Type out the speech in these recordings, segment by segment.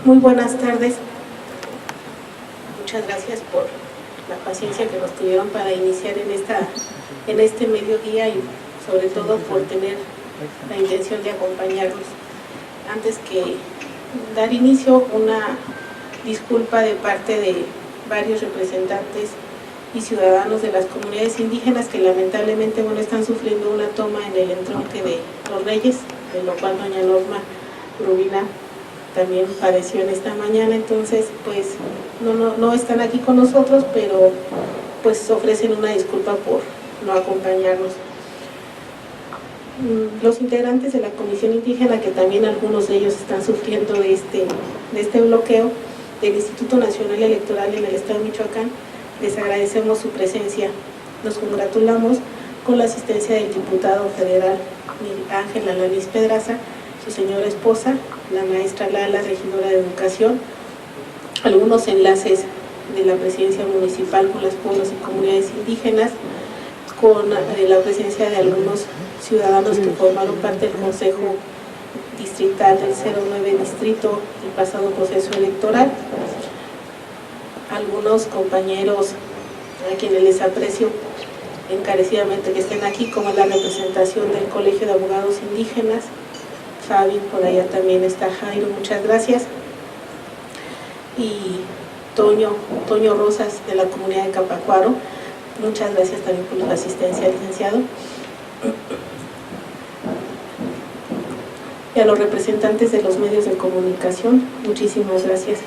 Muy buenas tardes. Muchas gracias por la paciencia que nos tuvieron para iniciar en este mediodía y sobre todo por tener la intención de acompañarnos. Antes que dar inicio, una disculpa de parte de varios representantes y ciudadanos de las comunidades indígenas que lamentablemente están sufriendo una toma en el entronque de Los Reyes, de lo cual doña Norma Rubina también padeció en esta mañana. Entonces pues no están aquí con nosotros, pero pues ofrecen una disculpa por no acompañarnos. Los integrantes de la Comisión Indígena, que también algunos de ellos están sufriendo de este bloqueo del Instituto Nacional Electoral en el estado de Michoacán, les agradecemos su presencia. Nos congratulamos con la asistencia del diputado federal Ángel Alanis Pedraza, su señora esposa, la maestra Lala, regidora de Educación, algunos enlaces de la presidencia municipal con los pueblos y comunidades indígenas, con la presencia de algunos ciudadanos que formaron parte del Consejo Distrital del 09 Distrito del pasado proceso electoral, algunos compañeros a quienes les aprecio encarecidamente que estén aquí, como la representación del Colegio de Abogados Indígenas, Fabi, por allá también está Jairo, muchas gracias, y Toño Rosas de la comunidad de Capacuaro, muchas gracias también por la asistencia, licenciado. Y a los representantes de los medios de comunicación, muchísimas gracias.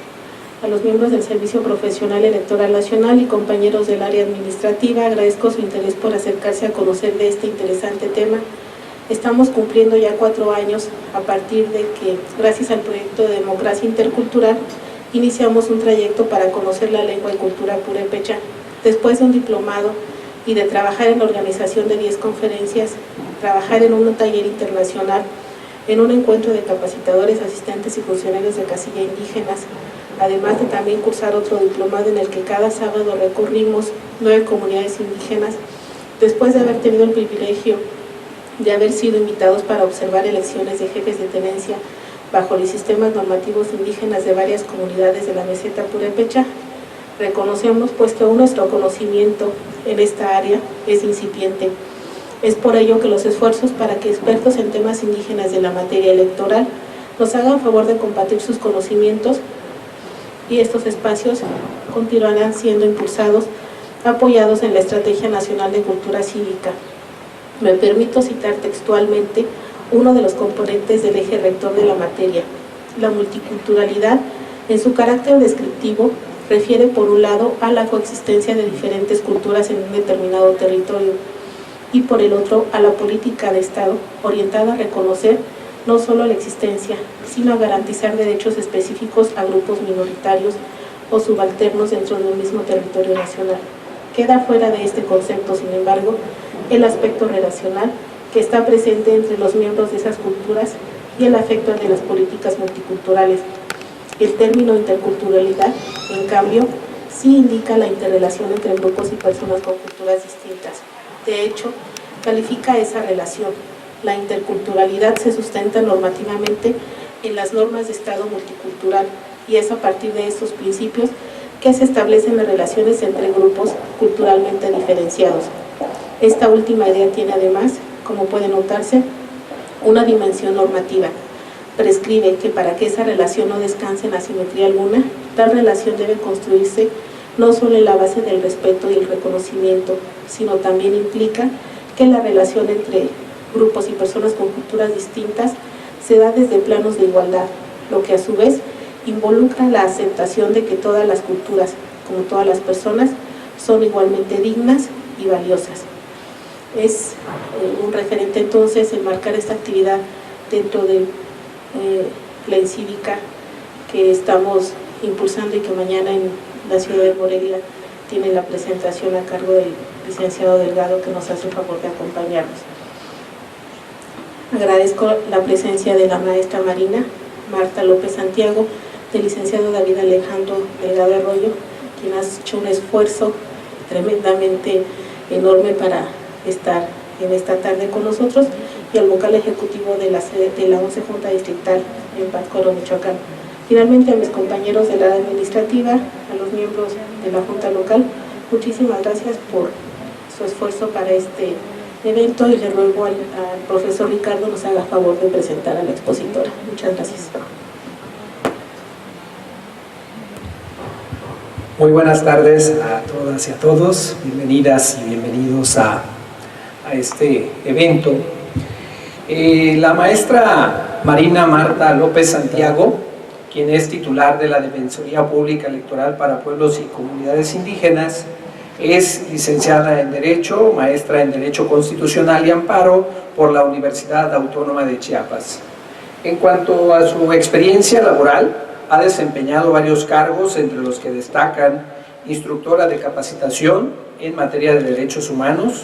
A los miembros del Servicio Profesional Electoral Nacional y compañeros del área administrativa, agradezco su interés por acercarse a conocer de este interesante tema. Estamos cumpliendo ya 4 años a partir de que, gracias al proyecto de democracia intercultural, iniciamos un trayecto para conocer la lengua y cultura purépecha. Después de un diplomado y de trabajar en la organización de 10 conferencias, trabajar en un taller internacional, en un encuentro de capacitadores, asistentes y funcionarios de casilla indígenas, además de también cursar otro diplomado en el que cada sábado recorrimos 9 comunidades indígenas, después de haber tenido el privilegio de haber sido invitados para observar elecciones de jefes de tenencia bajo los sistemas normativos indígenas de varias comunidades de la meseta purépecha, reconocemos pues que aún nuestro conocimiento en esta área es incipiente. Es por ello que los esfuerzos para que expertos en temas indígenas de la materia electoral nos hagan favor de compartir sus conocimientos, y estos espacios continuarán siendo impulsados, apoyados en la Estrategia Nacional de Cultura Cívica. Me permito citar textualmente uno de los componentes del eje rector de la materia. La multiculturalidad, en su carácter descriptivo, refiere por un lado a la coexistencia de diferentes culturas en un determinado territorio, y por el otro a la política de Estado orientada a reconocer no solo la existencia, sino a garantizar derechos específicos a grupos minoritarios o subalternos dentro de un mismo territorio nacional. Queda fuera de este concepto, sin embargo, el aspecto relacional que está presente entre los miembros de esas culturas y el afecto de las políticas multiculturales. El término interculturalidad, en cambio, sí indica la interrelación entre grupos y personas con culturas distintas. De hecho, califica esa relación. La interculturalidad se sustenta normativamente en las normas de Estado multicultural, y es a partir de estos principios que se establecen las relaciones entre grupos culturalmente diferenciados. Esta última idea tiene además, como puede notarse, una dimensión normativa. Prescribe que para que esa relación no descanse en asimetría alguna, tal relación debe construirse no solo en la base del respeto y el reconocimiento, sino también implica que la relación entre grupos y personas con culturas distintas se da desde planos de igualdad, lo que a su vez involucra la aceptación de que todas las culturas, como todas las personas, son igualmente dignas y valiosas. Es un referente entonces enmarcar esta actividad dentro de la encívica que estamos impulsando y que mañana en la ciudad de Morelia tiene la presentación a cargo del licenciado Delgado, que nos hace el favor de acompañarnos. Agradezco la presencia de la maestra Marina Marta López Santiago, del licenciado David Alejandro Delgado Arroyo, quien ha hecho un esfuerzo tremendamente enorme para estar en esta tarde con nosotros, y al vocal ejecutivo de la 11 Junta Distrital en Pátzcuaro, Michoacán, Finalmente, a mis compañeros de la área administrativa, a los miembros de la Junta Local, muchísimas gracias por su esfuerzo para este evento y le ruego al profesor Ricardo nos haga favor de presentar a la expositora. Muchas gracias. Muy buenas tardes a todas y a todos, bienvenidas y bienvenidos a este evento. La maestra Marina Marta López Santiago, quien es titular de la Defensoría Pública Electoral para Pueblos y Comunidades Indígenas, es licenciada en Derecho, maestra en Derecho Constitucional y Amparo por la Universidad Autónoma de Chiapas. En cuanto a su experiencia laboral, ha desempeñado varios cargos, entre los que destacan instructora de capacitación en materia de derechos humanos,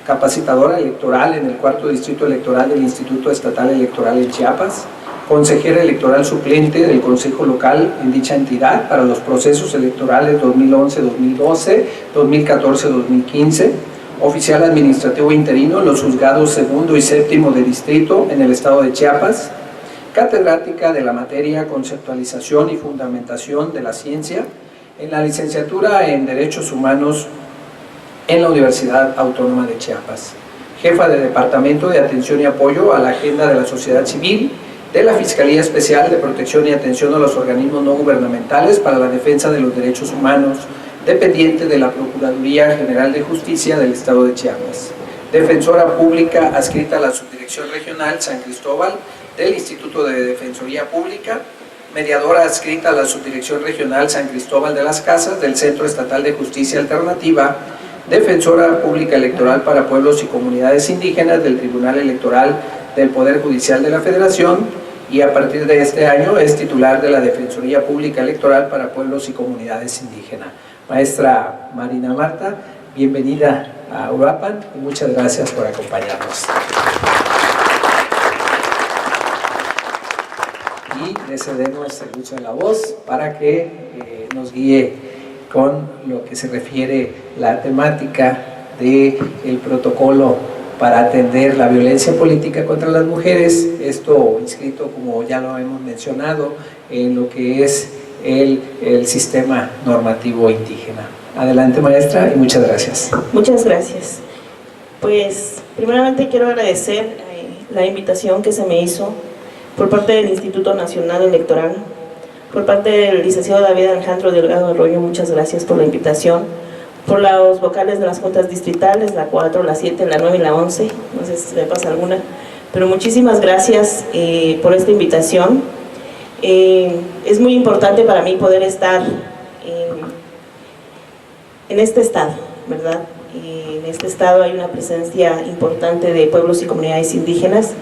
capacitadora electoral en el 4º Distrito Electoral del Instituto Estatal Electoral en Chiapas, consejera electoral suplente del Consejo Local en dicha entidad para los procesos electorales 2011-2012, 2014-2015, oficial administrativo interino en los juzgados 2º y 7º de Distrito en el estado de Chiapas, catedrática de la materia Conceptualización y Fundamentación de la Ciencia en la licenciatura en Derechos Humanos en la Universidad Autónoma de Chiapas, jefa de Departamento de Atención y Apoyo a la Agenda de la Sociedad Civil de la Fiscalía Especial de Protección y Atención a los Organismos No Gubernamentales para la Defensa de los Derechos Humanos, dependiente de la Procuraduría General de Justicia del Estado de Chiapas, defensora pública adscrita a la Subdirección Regional San Cristóbal del Instituto de Defensoría Pública, mediadora adscrita a la Subdirección Regional San Cristóbal de las Casas del Centro Estatal de Justicia Alternativa, defensora pública electoral para pueblos y comunidades indígenas del Tribunal Electoral del Poder Judicial de la Federación y a partir de este año es titular de la Defensoría Pública Electoral para Pueblos y Comunidades Indígenas. Maestra Marina Marta, bienvenida a Uruapan y muchas gracias por acompañarnos. Y le cedemos el uso de la voz para que nos guíe con lo que se refiere la temática del protocolo para atender la violencia política contra las mujeres, esto inscrito, como ya lo hemos mencionado, en lo que es el sistema normativo indígena. Adelante, maestra, y muchas gracias. Muchas gracias. Pues, primeramente quiero agradecer la invitación que se me hizo por parte del Instituto Nacional Electoral, por parte del licenciado David Alejandro Delgado Arroyo, muchas gracias por la invitación, por los vocales de las juntas distritales, la 4, la 7, la 9 y la 11, no sé si me pasa alguna, pero muchísimas gracias por esta invitación. Es muy importante para mí poder estar en este estado, ¿verdad? En este estado hay una presencia importante de pueblos y comunidades indígenas.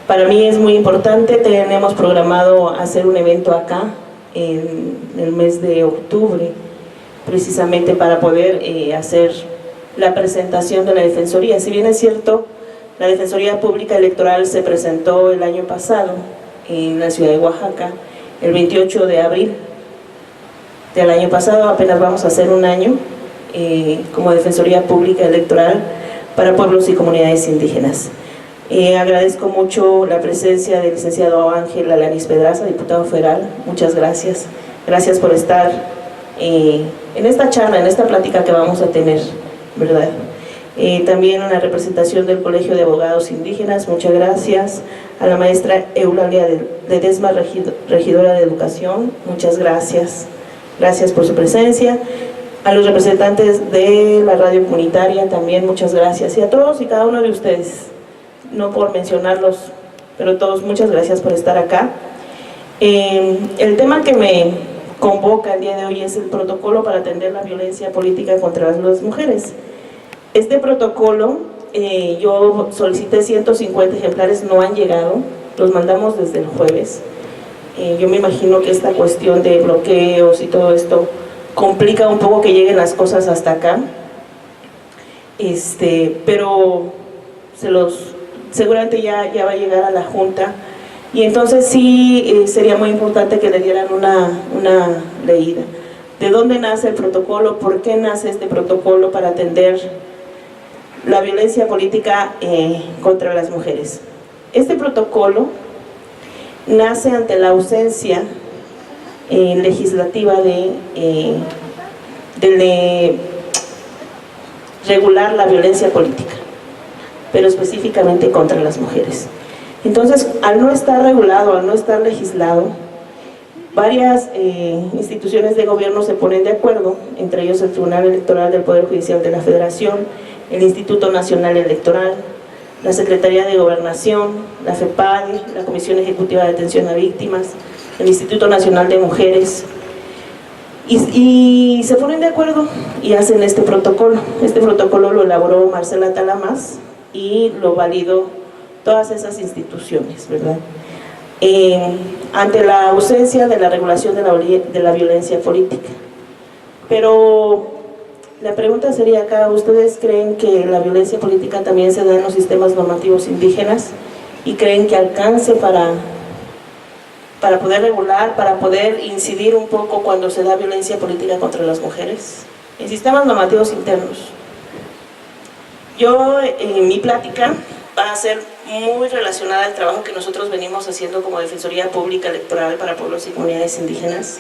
Para mí es muy importante, tenemos programado hacer un evento acá en el mes de octubre, precisamente para poder hacer la presentación de la Defensoría. Si bien es cierto, la Defensoría Pública Electoral se presentó el año pasado en la ciudad de Oaxaca, el 28 de abril del año pasado, apenas vamos a hacer un año como Defensoría Pública Electoral para pueblos y comunidades indígenas. Agradezco mucho la presencia del licenciado Ángel Alanis Pedraza, diputado federal, muchas gracias. Gracias por estar en esta charla, en esta plática que vamos a tener, ¿verdad? También a la representación del Colegio de Abogados Indígenas, muchas gracias. A la maestra Eulalia Ledesma, regidora de Educación, muchas gracias. Gracias por su presencia. A los representantes de la radio comunitaria también, muchas gracias. Y a todos y cada uno de ustedes, no por mencionarlos, pero todos, muchas gracias por estar acá. El tema que me convoca el día de hoy es el protocolo para atender la violencia política contra las mujeres. Este protocolo, yo solicité 150 ejemplares, no han llegado, los mandamos desde el jueves. Yo me imagino que esta cuestión de bloqueos y todo esto complica un poco que lleguen las cosas hasta acá, pero seguramente ya va a llegar a la Junta, y entonces sí sería muy importante que le dieran una leída. ¿De dónde nace el protocolo? ¿Por qué nace este protocolo para atender la violencia política contra las mujeres? Este protocolo nace ante la ausencia legislativa de regular la violencia política, pero específicamente contra las mujeres. Entonces, al no estar regulado, al no estar legislado, varias instituciones de gobierno se ponen de acuerdo, entre ellos el Tribunal Electoral del Poder Judicial de la Federación, el Instituto Nacional Electoral, la Secretaría de Gobernación, la FEPADE, la Comisión Ejecutiva de Atención a Víctimas, el Instituto Nacional de Mujeres, y se ponen de acuerdo y hacen este protocolo. Este protocolo lo elaboró Marcela Talamas y lo validó todas esas instituciones, ¿verdad? Ante la ausencia de la regulación de la violencia política. Pero la pregunta sería acá, ¿ustedes creen que la violencia política también se da en los sistemas normativos indígenas? ¿Y creen que alcance para poder regular, para poder incidir un poco cuando se da violencia política contra las mujeres? En sistemas normativos internos. Yo, en mi plática, va a ser muy relacionada al trabajo que nosotros venimos haciendo como Defensoría Pública Electoral para Pueblos y Comunidades Indígenas.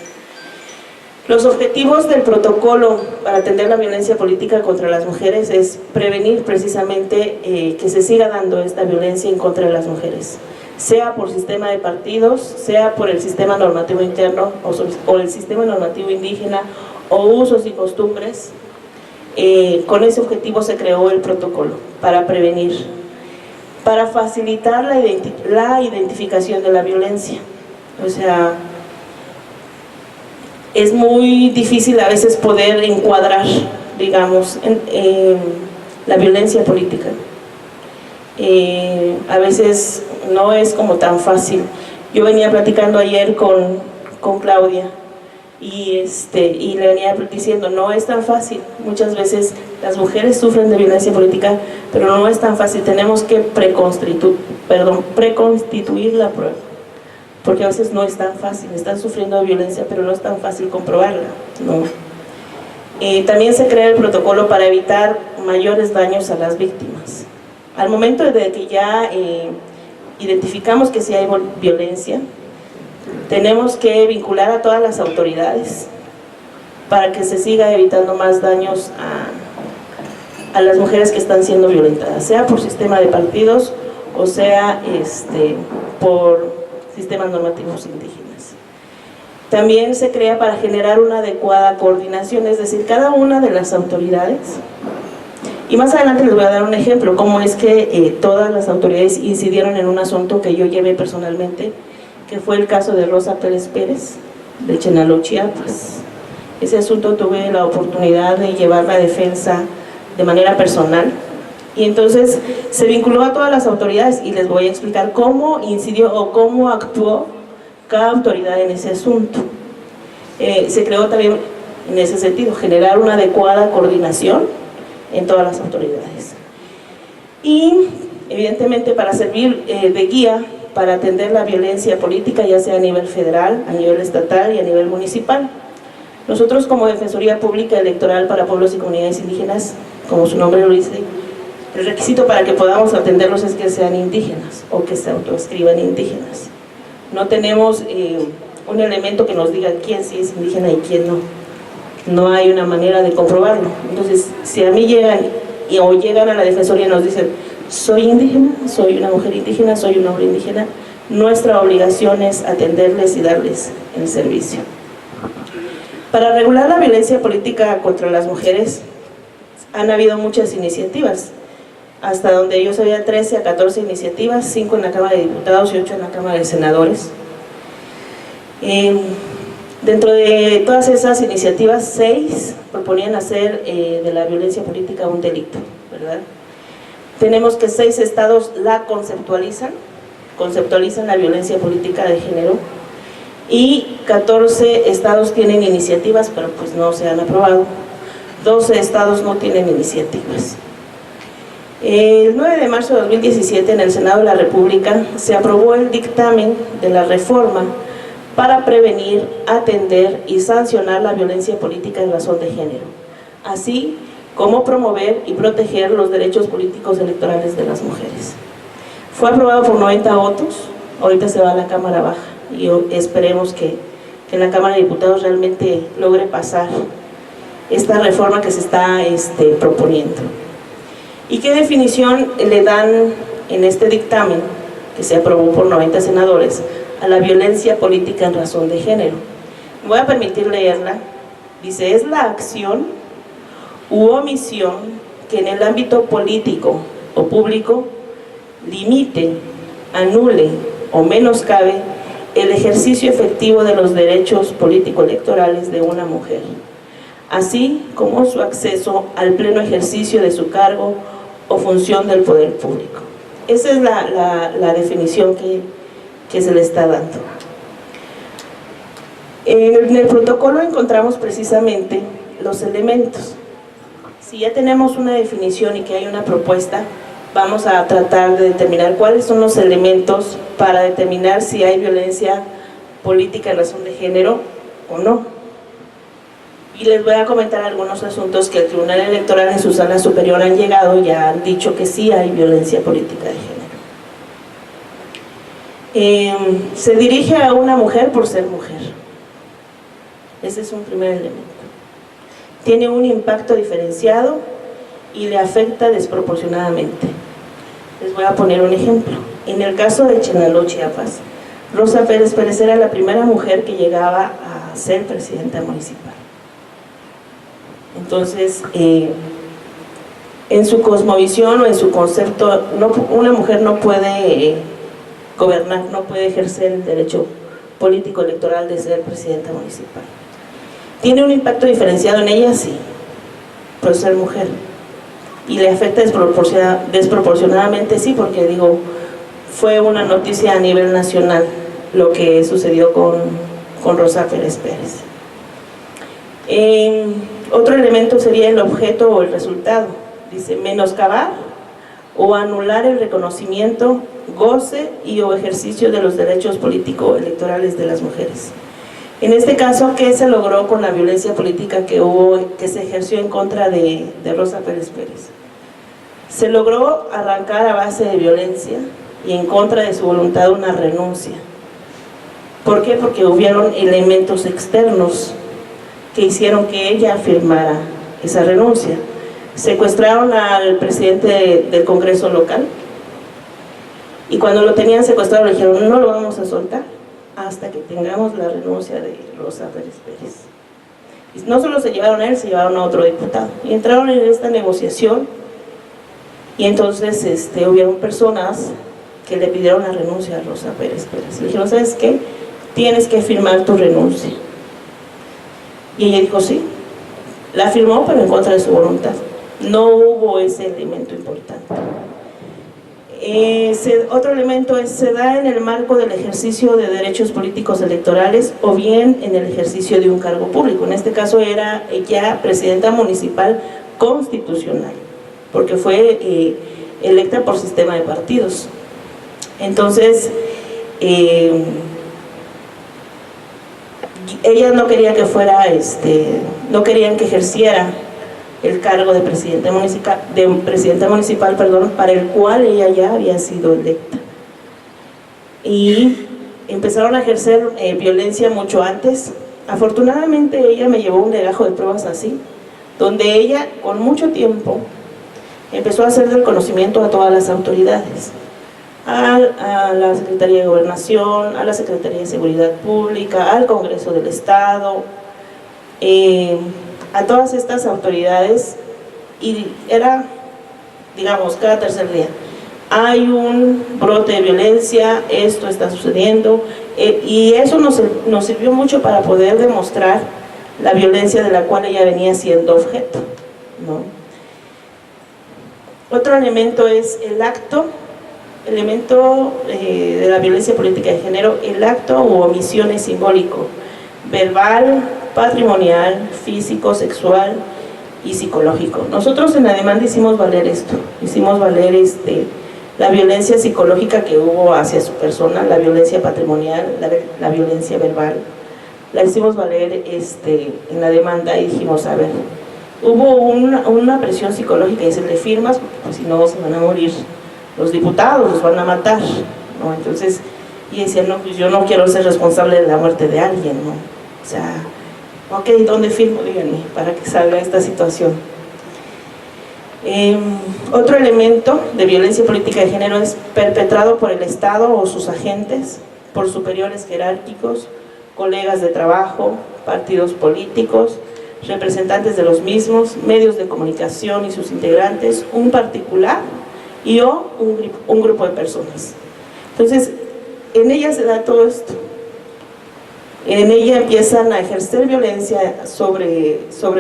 Los objetivos del protocolo para atender la violencia política contra las mujeres es prevenir precisamente que se siga dando esta violencia en contra de las mujeres, sea por sistema de partidos, sea por el sistema normativo interno o el sistema normativo indígena o usos y costumbres. Con ese objetivo se creó el protocolo, para prevenir, para facilitar la identificación de la violencia. O sea, es muy difícil a veces poder encuadrar, digamos, la violencia política. A veces no es como tan fácil. Yo venía platicando ayer con Claudia y le venía diciendo, no es tan fácil. Muchas veces las mujeres sufren de violencia política, pero no es tan fácil. Tenemos que preconstituir la prueba, porque a veces no es tan fácil. Están sufriendo de violencia, pero no es tan fácil comprobarla, ¿no? También se crea el protocolo para evitar mayores daños a las víctimas. Al momento de que ya identificamos que sí hay violencia, tenemos que vincular a todas las autoridades para que se siga evitando más daños a las mujeres que están siendo violentadas, sea por sistema de partidos o sea por sistemas normativos indígenas. También se crea para generar una adecuada coordinación, es decir, cada una de las autoridades. Y más adelante les voy a dar un ejemplo, cómo es que todas las autoridades incidieron en un asunto que yo llevé personalmente, que fue el caso de Rosa Pérez Pérez, de Chenaló, Chiapas. Ese asunto tuve la oportunidad de llevar la defensa de manera personal, y entonces se vinculó a todas las autoridades, y les voy a explicar cómo incidió o cómo actuó cada autoridad en ese asunto. Se creó también en ese sentido, generar una adecuada coordinación en todas las autoridades. Y evidentemente para servir de guía para atender la violencia política, ya sea a nivel federal, a nivel estatal y a nivel municipal. Nosotros como Defensoría Pública Electoral para Pueblos y Comunidades Indígenas, como su nombre lo dice, el requisito para que podamos atenderlos es que sean indígenas o que se autoescriban indígenas. No tenemos un elemento que nos diga quién sí es indígena y quién no. No hay una manera de comprobarlo. Entonces, si a mí llegan o llegan a la Defensoría y nos dicen, soy indígena, soy una mujer indígena, soy un hombre indígena, nuestra obligación es atenderles y darles el servicio. Para regular la violencia política contra las mujeres han habido muchas iniciativas. Hasta donde yo sabía, 13 a 14 iniciativas, 5 en la Cámara de Diputados y 8 en la Cámara de Senadores. Dentro de todas esas iniciativas, 6 proponían hacer de la violencia política un delito, ¿verdad? Tenemos que 6 estados la conceptualizan la violencia política de género, y 14 estados tienen iniciativas, pero pues no se han aprobado. 12 estados no tienen iniciativas. El 9 de marzo de 2017 en el Senado de la República se aprobó el dictamen de la reforma para prevenir, atender y sancionar la violencia política en razón de género, así como promover y proteger los derechos políticos electorales de las mujeres. Fue aprobado por 90 votos, ahorita se va a la Cámara Baja y esperemos que que en la Cámara de Diputados realmente logre pasar esta reforma que se está proponiendo. ¿Y qué definición le dan en este dictamen, que se aprobó por 90 senadores, a la violencia política en razón de género? Me voy a permitir leerla. Dice: es la acción u omisión que en el ámbito político o público limite, anule o menoscabe el ejercicio efectivo de los derechos político-electorales de una mujer, así como su acceso al pleno ejercicio de su cargo o función del poder público. Esa es la definición que se le está dando. En el protocolo encontramos precisamente los elementos. Si ya tenemos una definición y que hay una propuesta, vamos a tratar de determinar cuáles son los elementos para determinar si hay violencia política en razón de género o no. Y les voy a comentar algunos asuntos que el Tribunal Electoral en su sala superior han llegado y ya han dicho que sí hay violencia política de género. Se dirige a una mujer por ser mujer. Ese es un primer elemento. Tiene un impacto diferenciado y le afecta desproporcionadamente. Les voy a poner un ejemplo. En el caso de Chenaló, Chiapas, Rosa Pérez Pérez era la primera mujer que llegaba a ser presidenta municipal. Entonces, en su cosmovisión o en su concepto, una mujer no puede gobernar, no puede ejercer el derecho político electoral de ser presidenta municipal. ¿Tiene un impacto diferenciado en ella? Sí, por ser mujer. ¿Y le afecta desproporcionadamente? Sí, porque digo, fue una noticia a nivel nacional lo que sucedió con Rosa Pérez Pérez. Otro elemento sería el objeto o el resultado. Dice: menoscabar o anular el reconocimiento, goce y o ejercicio de los derechos político-electorales de las mujeres. En este caso, ¿qué se logró con la violencia política que se ejerció en contra de Rosa Pérez Pérez? Se logró arrancar a base de violencia y en contra de su voluntad una renuncia. ¿Por qué? Porque hubieron elementos externos que hicieron que ella firmara esa renuncia. Secuestraron al presidente del Congreso local y cuando lo tenían secuestrado le dijeron: no lo vamos a soltar hasta que tengamos la renuncia de Rosa Pérez Pérez. Y no solo se llevaron a él, se llevaron a otro diputado y entraron en esta negociación. Y entonces hubieron personas que le pidieron la renuncia a Rosa Pérez Pérez. Le dijeron: ¿sabes qué? Tienes que firmar tu renuncia. Y ella dijo sí. La firmó, pero en contra de su voluntad. No hubo ese elemento importante. Otro elemento se da en el marco del ejercicio de derechos políticos electorales o bien en el ejercicio de un cargo público. En este caso era ella presidenta municipal constitucional, porque fue electa por sistema de partidos. Entonces, ella no quería que fuera, no querían que ejerciera el cargo de presidenta municipal, para el cual ella ya había sido electa. Y empezaron a ejercer violencia mucho antes. Afortunadamente ella me llevó un legajo de pruebas así, donde ella con mucho tiempo empezó a hacer del conocimiento a todas las autoridades, a la Secretaría de Gobernación, a la Secretaría de Seguridad Pública, al Congreso del Estado, a todas estas autoridades, y era, digamos, cada tercer día hay un brote de violencia, esto está sucediendo, y eso nos sirvió mucho para poder demostrar la violencia de la cual ella venía siendo objeto, ¿no? Otro elemento es el acto, de la violencia política de género, el acto u omisión es simbólico, verbal, patrimonial, físico, sexual y psicológico. Nosotros en la demanda hicimos valer esto, hicimos valer la violencia psicológica que hubo hacia su persona, la violencia patrimonial, la violencia verbal, la hicimos valer en la demanda y dijimos: a ver, hubo una presión psicológica y se le firmas, porque pues, si no se van a morir los diputados, los van a matar, ¿no? Entonces, y decían: no, pues yo no quiero ser responsable de la muerte de alguien, ¿no? O sea, ok, ¿dónde firmo? Díganme, para que salga esta situación. Otro elemento de violencia política de género es perpetrado por el Estado o sus agentes, por superiores jerárquicos, colegas de trabajo, partidos políticos, representantes de los mismos, medios de comunicación y sus integrantes, un particular y o un grupo de personas. Entonces, en ella se da todo esto. En ella empiezan a ejercer violencia sobre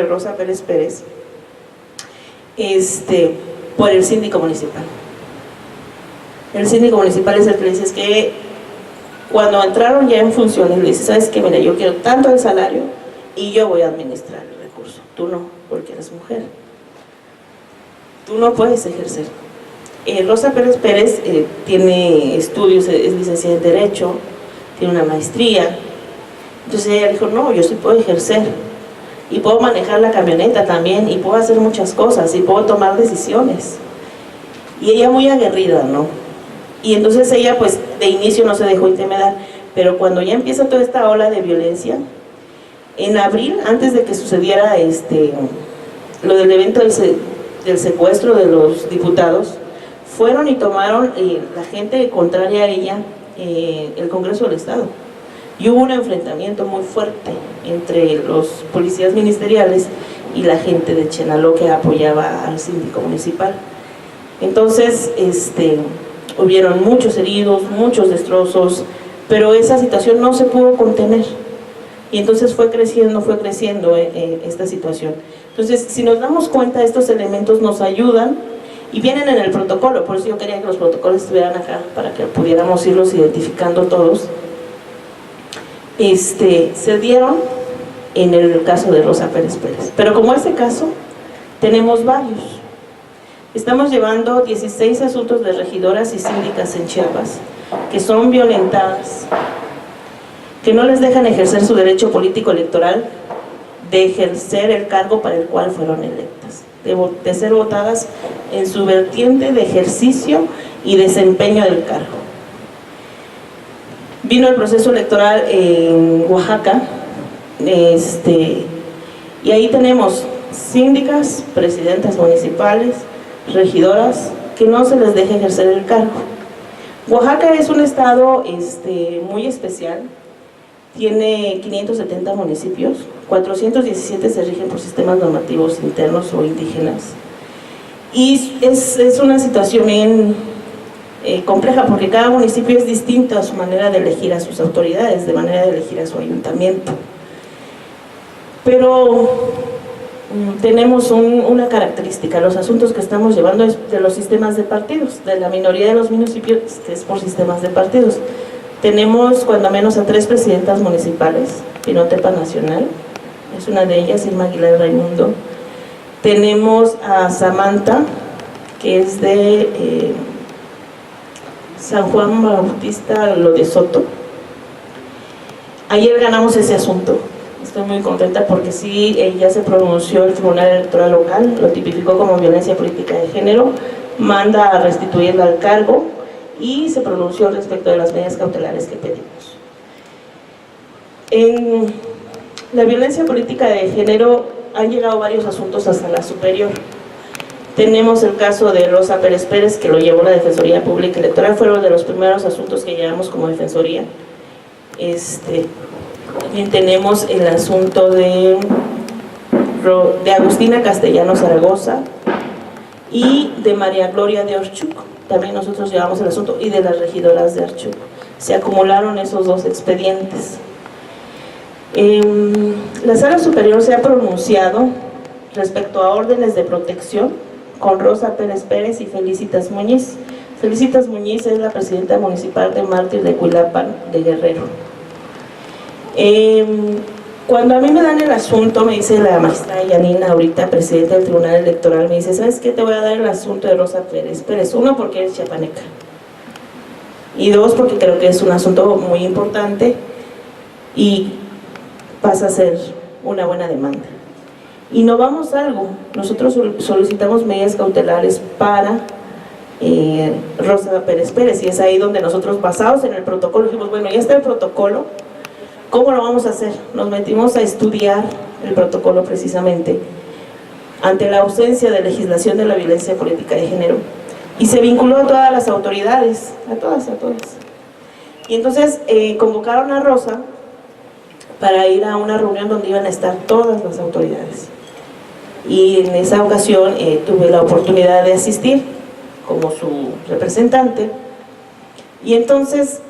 Rosa Pérez Pérez por el síndico municipal. El síndico municipal es el que le dice que cuando entraron ya en funciones, le dice, ¿sabes qué? Mira, yo quiero tanto el salario y yo voy a administrar el recurso. Tú no, porque eres mujer. Tú no puedes ejercer. Rosa Pérez Pérez tiene estudios, es licenciada en Derecho, tiene una maestría. Entonces ella dijo, no, yo sí puedo ejercer. Y puedo manejar la camioneta también, y puedo hacer muchas cosas, y puedo tomar decisiones. Y ella muy aguerrida, ¿no? Y entonces ella, pues, de inicio no se dejó intimidar, pero cuando ya empieza toda esta ola de violencia, en abril, antes de que sucediera lo del evento del secuestro de los diputados, fueron y tomaron la gente contraria a ella, el Congreso del Estado. Y hubo un enfrentamiento muy fuerte entre los policías ministeriales y la gente de Chenaló que apoyaba al síndico municipal. Entonces, hubieron muchos heridos, muchos destrozos, pero esa situación no se pudo contener. Y entonces fue creciendo esta situación. Entonces, si nos damos cuenta, estos elementos nos ayudan y vienen en el protocolo. Por eso yo quería que los protocolos estuvieran acá, para que pudiéramos irlos identificando todos. Se dieron en el caso de Rosa Pérez Pérez. Pero como este caso, tenemos varios. Estamos llevando 16 asuntos de regidoras y síndicas en Chiapas que son violentadas, que no les dejan ejercer su derecho político electoral de ejercer el cargo para el cual fueron electas, de ser votadas en su vertiente de ejercicio y desempeño del cargo. Vino el proceso electoral en Oaxaca, y ahí tenemos síndicas, presidentas municipales, regidoras, que no se les deja ejercer el cargo. Oaxaca es un estado muy especial, tiene 570 municipios, 417 se rigen por sistemas normativos internos o indígenas, y es una situación bien compleja, porque cada municipio es distinto a su manera de elegir a sus autoridades, de manera de elegir a su ayuntamiento. Pero tenemos una característica: los asuntos que estamos llevando es de los sistemas de partidos, de la minoría de los municipios que es por sistemas de partidos. Tenemos cuando menos a 3 presidentas municipales, Pinotepa Nacional, es una de ellas, Irma Aguilar Raimundo. Tenemos a Samantha, que es de San Juan Bautista, lo de Soto. Ayer ganamos ese asunto. Estoy muy contenta porque sí, ya se pronunció el Tribunal Electoral Local, lo tipificó como violencia política de género, manda a restituirla al cargo y se pronunció respecto de las medidas cautelares que pedimos. En la violencia política de género han llegado varios asuntos hasta la superior. Tenemos el caso de Rosa Pérez Pérez, que lo llevó la Defensoría Pública Electoral, fueron de los primeros asuntos que llevamos como Defensoría. También tenemos el asunto de Agustina Castellano Zaragoza y de María Gloria de Orchuk. También nosotros llevamos el asunto, y de las regidoras de Orchuk. Se acumularon esos 2 expedientes. La Sala Superior se ha pronunciado respecto a órdenes de protección con Rosa Pérez Pérez y Felicitas Muñiz. Felicitas Muñiz es la presidenta municipal de Mártir de Cuilapan, de Guerrero. Cuando a mí me dan el asunto, me dice la magistrada Yanina, ahorita presidenta del Tribunal Electoral, me dice, ¿sabes qué? Te voy a dar el asunto de Rosa Pérez Pérez. 1, porque eres chiapaneca, y 2, porque creo que es un asunto muy importante y pasa a ser una buena demanda. Y no vamos a algo, nosotros solicitamos medidas cautelares para Rosa Pérez Pérez, y es ahí donde nosotros, basados en el protocolo, dijimos, bueno, ya está el protocolo, ¿Cómo lo vamos a hacer? Nos metimos a estudiar el protocolo precisamente ante la ausencia de legislación de la violencia política de género, y se vinculó a todas las autoridades, a todas. Y entonces convocaron a Rosa para ir a una reunión donde iban a estar todas las autoridades. Y en esa ocasión tuve la oportunidad de asistir como su representante. Y entonces,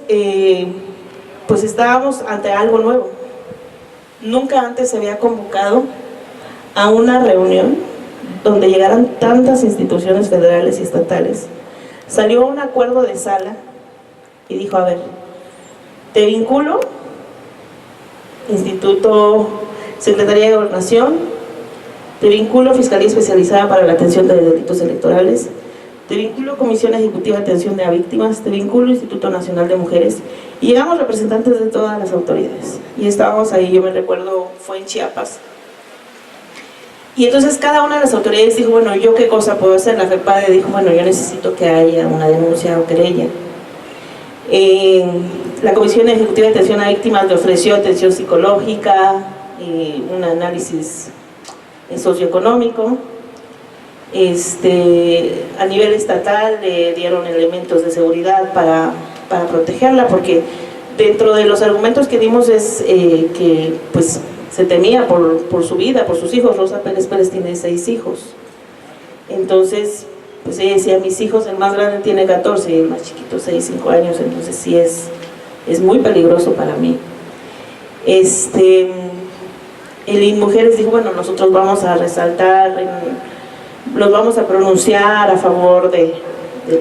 pues estábamos ante algo nuevo. Nunca antes se había convocado a una reunión donde llegaran tantas instituciones federales y estatales. Salió un acuerdo de sala y dijo, a ver, te vinculo, Instituto, Secretaría de Gobernación, te vinculo Fiscalía Especializada para la Atención de Delitos Electorales, te vinculo Comisión Ejecutiva de Atención a Víctimas, te vinculo Instituto Nacional de Mujeres, y llegamos representantes de todas las autoridades. Y estábamos ahí, yo me recuerdo, fue en Chiapas. Y entonces cada una de las autoridades dijo, bueno, ¿yo qué cosa puedo hacer? La FEPADE dijo, bueno, yo necesito que haya una denuncia o querella. La Comisión Ejecutiva de Atención a Víctimas le ofreció atención psicológica, un análisis socioeconómico. A nivel estatal le dieron elementos de seguridad para protegerla, porque dentro de los argumentos que dimos es que pues se temía por su vida, por sus hijos. Rosa Pérez Pérez tiene 6 hijos. Entonces, pues ella decía, mis hijos, el más grande tiene 14 y el más chiquito 6, 5 años, entonces sí es muy peligroso para mí. El INMujeres dijo, bueno, nosotros vamos a resaltar, los vamos a pronunciar a favor del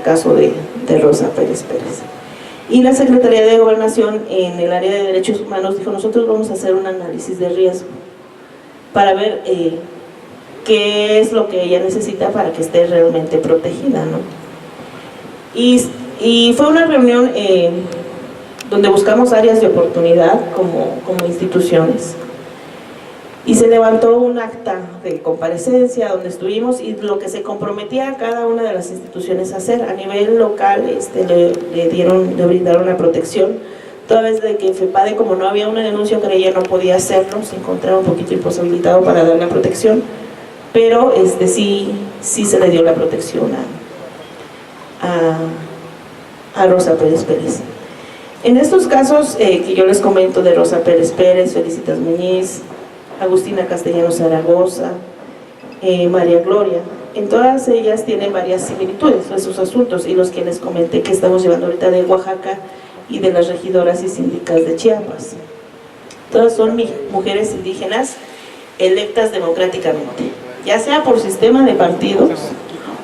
caso de Rosa Pérez Pérez. Y la Secretaría de Gobernación en el área de Derechos Humanos dijo, nosotros vamos a hacer un análisis de riesgo para ver qué es lo que ella necesita para que esté realmente protegida, ¿no? Y fue una reunión donde buscamos áreas de oportunidad como instituciones. Y se levantó un acta de comparecencia donde estuvimos, y lo que se comprometía a cada una de las instituciones a hacer. A nivel local le brindaron la protección, toda vez de que FEPADE, como no había una denuncia o querella, no podía hacerlo, se encontraba un poquito imposibilitado para dar la protección, pero sí se le dio la protección a Rosa Pérez Pérez. En estos casos que yo les comento de Rosa Pérez Pérez, Felicitas Muñiz, Agustina Castellanos Zaragoza, María Gloria, en todas ellas tienen varias similitudes esos asuntos, y los que les comenté que estamos llevando ahorita de Oaxaca y de las regidoras y síndicas de Chiapas. Todas son mujeres indígenas electas democráticamente, ya sea por sistema de partidos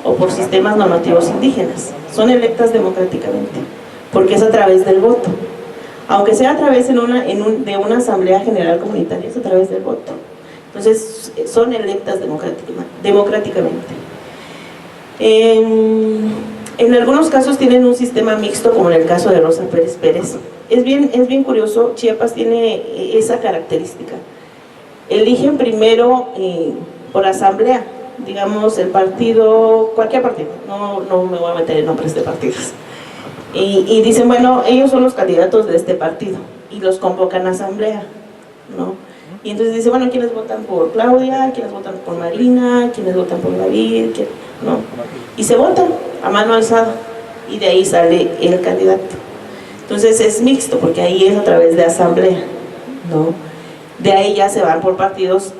o por sistemas normativos indígenas. Son electas democráticamente, porque es a través del voto. Aunque sea a través de una asamblea general comunitaria, es a través del voto. Entonces, son electas democráticamente. En algunos casos tienen un sistema mixto, como en el caso de Rosa Pérez Pérez. Es bien curioso, Chiapas tiene esa característica. Eligen primero por asamblea, digamos el partido, cualquier partido, no me voy a meter en nombres de partidos. Y dicen, bueno, ellos son los candidatos de este partido, y los convocan a asamblea, ¿no? Y entonces dicen, bueno, ¿quiénes votan por Claudia? ¿Quiénes votan por Marina? ¿Quiénes votan por David? ¿No? Y se votan a mano alzada, y de ahí sale el candidato. Entonces es mixto, porque ahí es a través de asamblea, ¿no? De ahí ya se van por partidos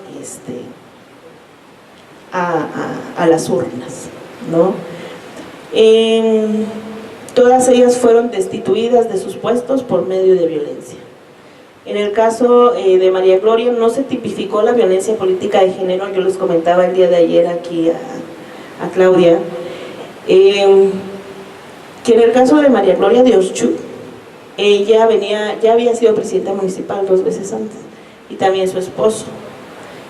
a las urnas, ¿no? Todas ellas fueron destituidas de sus puestos por medio de violencia. En el caso de María Gloria no se tipificó la violencia política de género. Yo les comentaba el día de ayer aquí a Claudia, que en el caso de María Gloria de Oshchú, ella ya había sido presidenta municipal 2 veces antes, y también su esposo.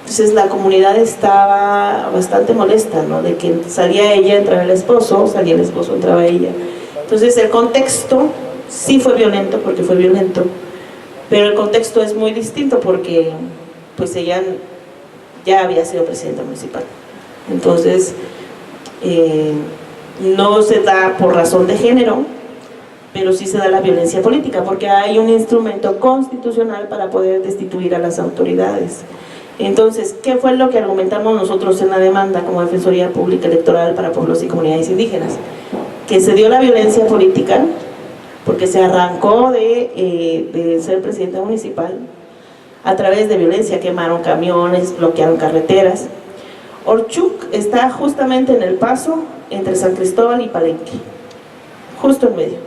Entonces la comunidad estaba bastante molesta, ¿no? De que salía ella, entraba el esposo, salía el esposo, entraba ella. Entonces el contexto sí fue violento, porque fue violento, pero el contexto es muy distinto, porque pues ella ya había sido presidenta municipal. Entonces no se da por razón de género, pero sí se da la violencia política, porque hay un instrumento constitucional para poder destituir a las autoridades. Entonces, ¿qué fue lo que argumentamos nosotros en la demanda como Defensoría Pública Electoral para Pueblos y Comunidades Indígenas? Que se dio la violencia política porque se arrancó de ser presidenta municipal a través de violencia, quemaron camiones, bloquearon carreteras. Orchuk está justamente en el paso entre San Cristóbal y Palenque, justo en medio.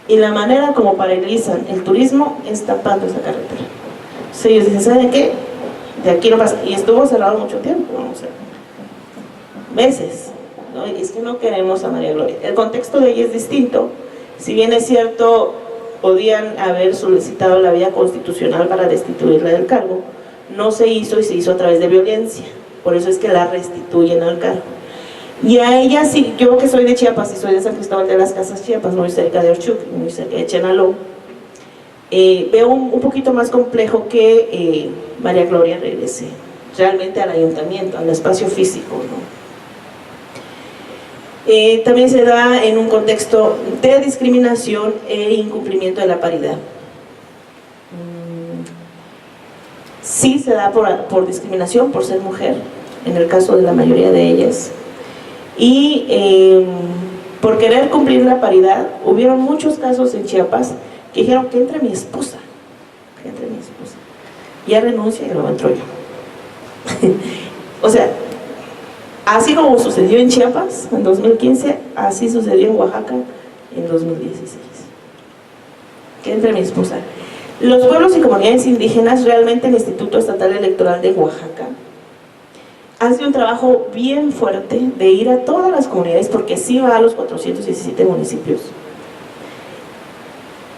Y la manera como paralizan el turismo es tapando esa carretera. Entonces ellos dicen, ¿saben qué? De aquí no pasa. Y estuvo cerrado mucho tiempo, o sea, meses, ¿no? Y es que no queremos a María Gloria. El contexto de ella es distinto. Si bien es cierto, podían haber solicitado la vía constitucional para destituirla del cargo, no se hizo y se hizo a través de violencia. Por eso es que la restituyen al cargo. Y a ella sí, yo que soy de Chiapas y soy de San Cristóbal de las Casas, Chiapas, muy cerca de Orchuk, muy cerca de Chenaló, veo un poquito más complejo que María Gloria regrese realmente al ayuntamiento, al espacio físico, ¿no? También se da en un contexto de discriminación e incumplimiento de la paridad. Sí se da por discriminación, por ser mujer, en el caso de la mayoría de ellas. Y por querer cumplir la paridad, hubieron muchos casos en Chiapas que dijeron que entre mi esposa, ya renuncia y luego entro yo. O sea, así como sucedió en Chiapas en 2015, así sucedió en Oaxaca en 2016. Que entre mi esposa. Los pueblos y comunidades indígenas, realmente el Instituto Estatal Electoral de Oaxaca hace un trabajo bien fuerte de ir a todas las comunidades, porque sí va a los 417 municipios.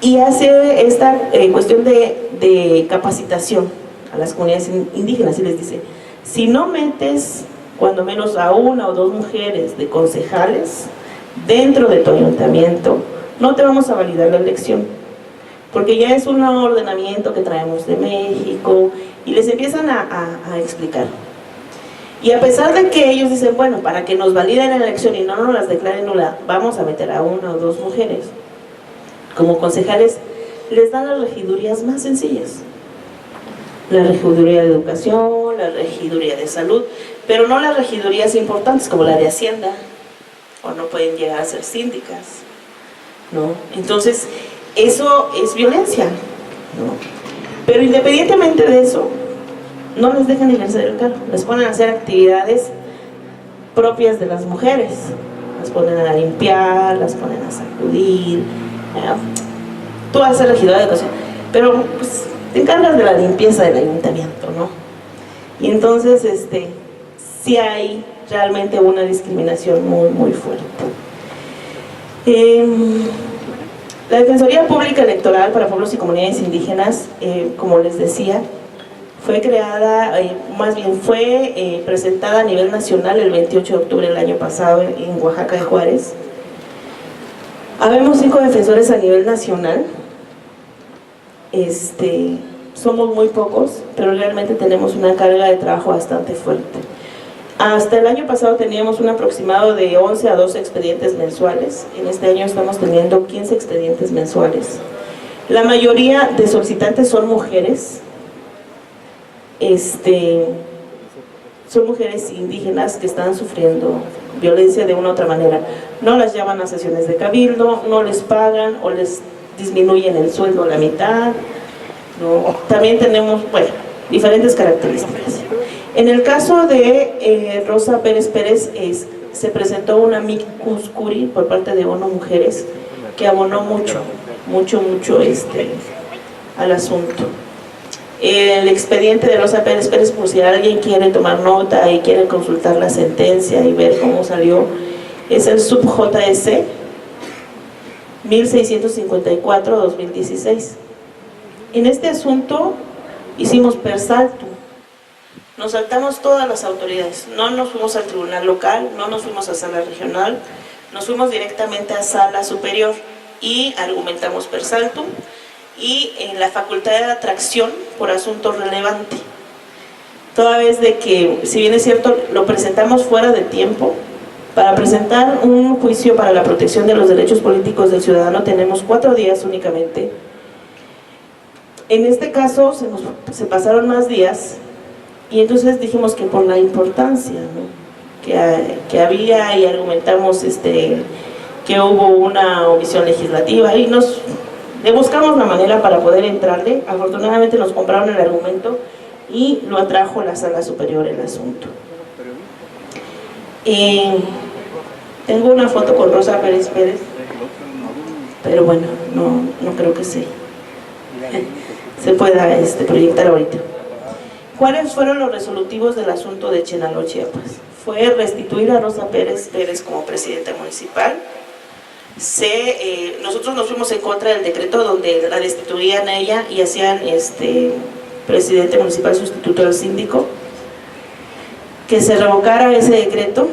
Y hace esta cuestión de capacitación a las comunidades indígenas y les dice, si no metes cuando menos a una o dos mujeres de concejales dentro de tu ayuntamiento, no te vamos a validar la elección, porque ya es un ordenamiento que traemos de México, y les empiezan a explicar. Y a pesar de que ellos dicen, bueno, para que nos validen la elección y no nos las declaren nula, vamos a meter a una o dos mujeres como concejales, les dan las regidurías más sencillas. La regiduría de educación, la regiduría de salud, pero no las regidurías importantes como la de Hacienda, o no pueden llegar a ser síndicas, ¿no? Entonces, eso es violencia, ¿no? Pero independientemente de eso, no les dejan ejercer el cargo, les ponen a hacer actividades propias de las mujeres, las ponen a limpiar, las ponen a sacudir, tú vas a ser regidora de educación, pero pues te encargas de la limpieza del ayuntamiento, ¿no? Y entonces sí hay realmente una discriminación muy, muy fuerte. La Defensoría Pública Electoral para Pueblos y Comunidades Indígenas, como les decía, fue creada, más bien fue presentada a nivel nacional el 28 de octubre del año pasado en Oaxaca de Juárez. Habemos 5 defensores a nivel nacional. Somos muy pocos, pero realmente tenemos una carga de trabajo bastante fuerte. Hasta el año pasado teníamos un aproximado de 11 a 12 expedientes mensuales. En este año estamos teniendo 15 expedientes mensuales. La mayoría de solicitantes son mujeres. Son mujeres indígenas que están sufriendo violencia de una u otra manera. No las llaman a sesiones de cabildo, no les pagan o les disminuyen el sueldo a la mitad, ¿no? También tenemos, bueno, diferentes características. En el caso de Rosa Pérez Pérez, se presentó una amicus curiae por parte de ONU Mujeres que abonó mucho al asunto. El expediente de Rosa Pérez Pérez, por si alguien quiere tomar nota y quiere consultar la sentencia y ver cómo salió, es el sub-JS 1654-2016. En este asunto hicimos per saltum, nos saltamos todas las autoridades, no nos fuimos al tribunal local, no nos fuimos a sala regional, nos fuimos directamente a sala superior y argumentamos per saltum y en la facultad de atracción por asunto relevante, toda vez de que, si bien es cierto, lo presentamos fuera de tiempo, Para presentar un juicio para la protección de los derechos políticos del ciudadano tenemos 4 días únicamente. En este caso se pasaron más días y entonces dijimos que por la importancia, ¿no?, que había, y argumentamos que hubo una omisión legislativa y le buscamos la manera para poder entrarle. Afortunadamente nos compraron el argumento y lo atrajo a la Sala Superior el asunto. Tengo una foto con Rosa Pérez Pérez, pero bueno, no creo que se pueda proyectar ahorita. ¿Cuáles fueron los resolutivos del asunto de Chenaló, Chiapas? Fue restituir a Rosa Pérez Pérez como presidenta municipal. Nosotros nos fuimos en contra del decreto donde la destituían a ella y hacían presidente municipal sustituto del síndico. Que se revocara ese decreto.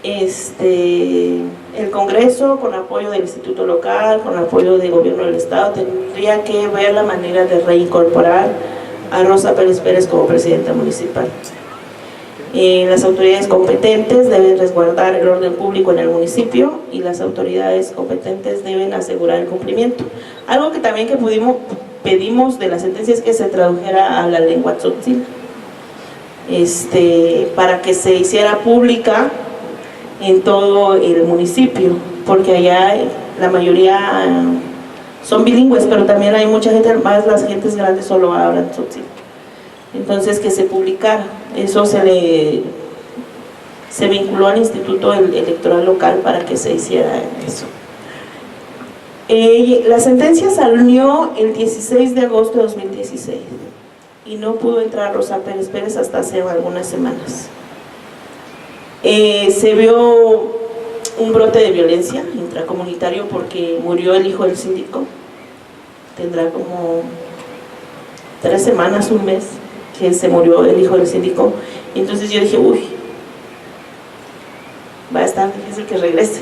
El Congreso, con apoyo del Instituto Local, con apoyo del Gobierno del Estado, tendría que ver la manera de reincorporar a Rosa Pérez Pérez como presidenta municipal. Las autoridades competentes deben resguardar el orden público en el municipio y las autoridades competentes deben asegurar el cumplimiento. Algo que también pedimos de la sentencia es que se tradujera a la lengua tzotzil, para que se hiciera pública en todo el municipio, porque allá la mayoría son bilingües, pero también hay mucha gente, más las gentes grandes solo hablan tzotzil. Entonces que se publicara, eso se vinculó al Instituto Electoral Local para que se hiciera eso. La sentencia salió el 16 de agosto de 2016 y no pudo entrar Rosa Pérez Pérez hasta hace algunas semanas. Se vio un brote de violencia intracomunitario porque murió el hijo del síndico. Tendrá como 3 semanas, un mes que se murió el hijo del síndico, y entonces yo dije, uy, va a estar difícil que regrese.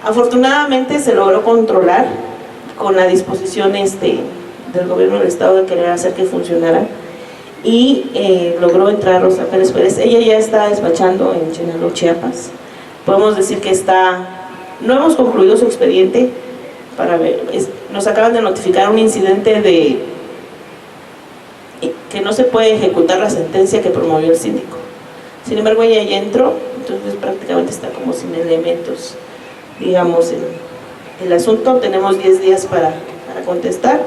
Afortunadamente se logró controlar con la disposición del gobierno del estado de querer hacer que funcionara, y logró entrar Rosa Pérez Pérez. Ella ya está despachando en Chenaló, Chiapas. Podemos decir que no hemos concluido su expediente para ver, nos acaban de notificar un incidente que no se puede ejecutar la sentencia que promovió el síndico. Sin embargo, ella ya entró, entonces prácticamente está como sin elementos, digamos, en el asunto. Tenemos 10 días para contestar,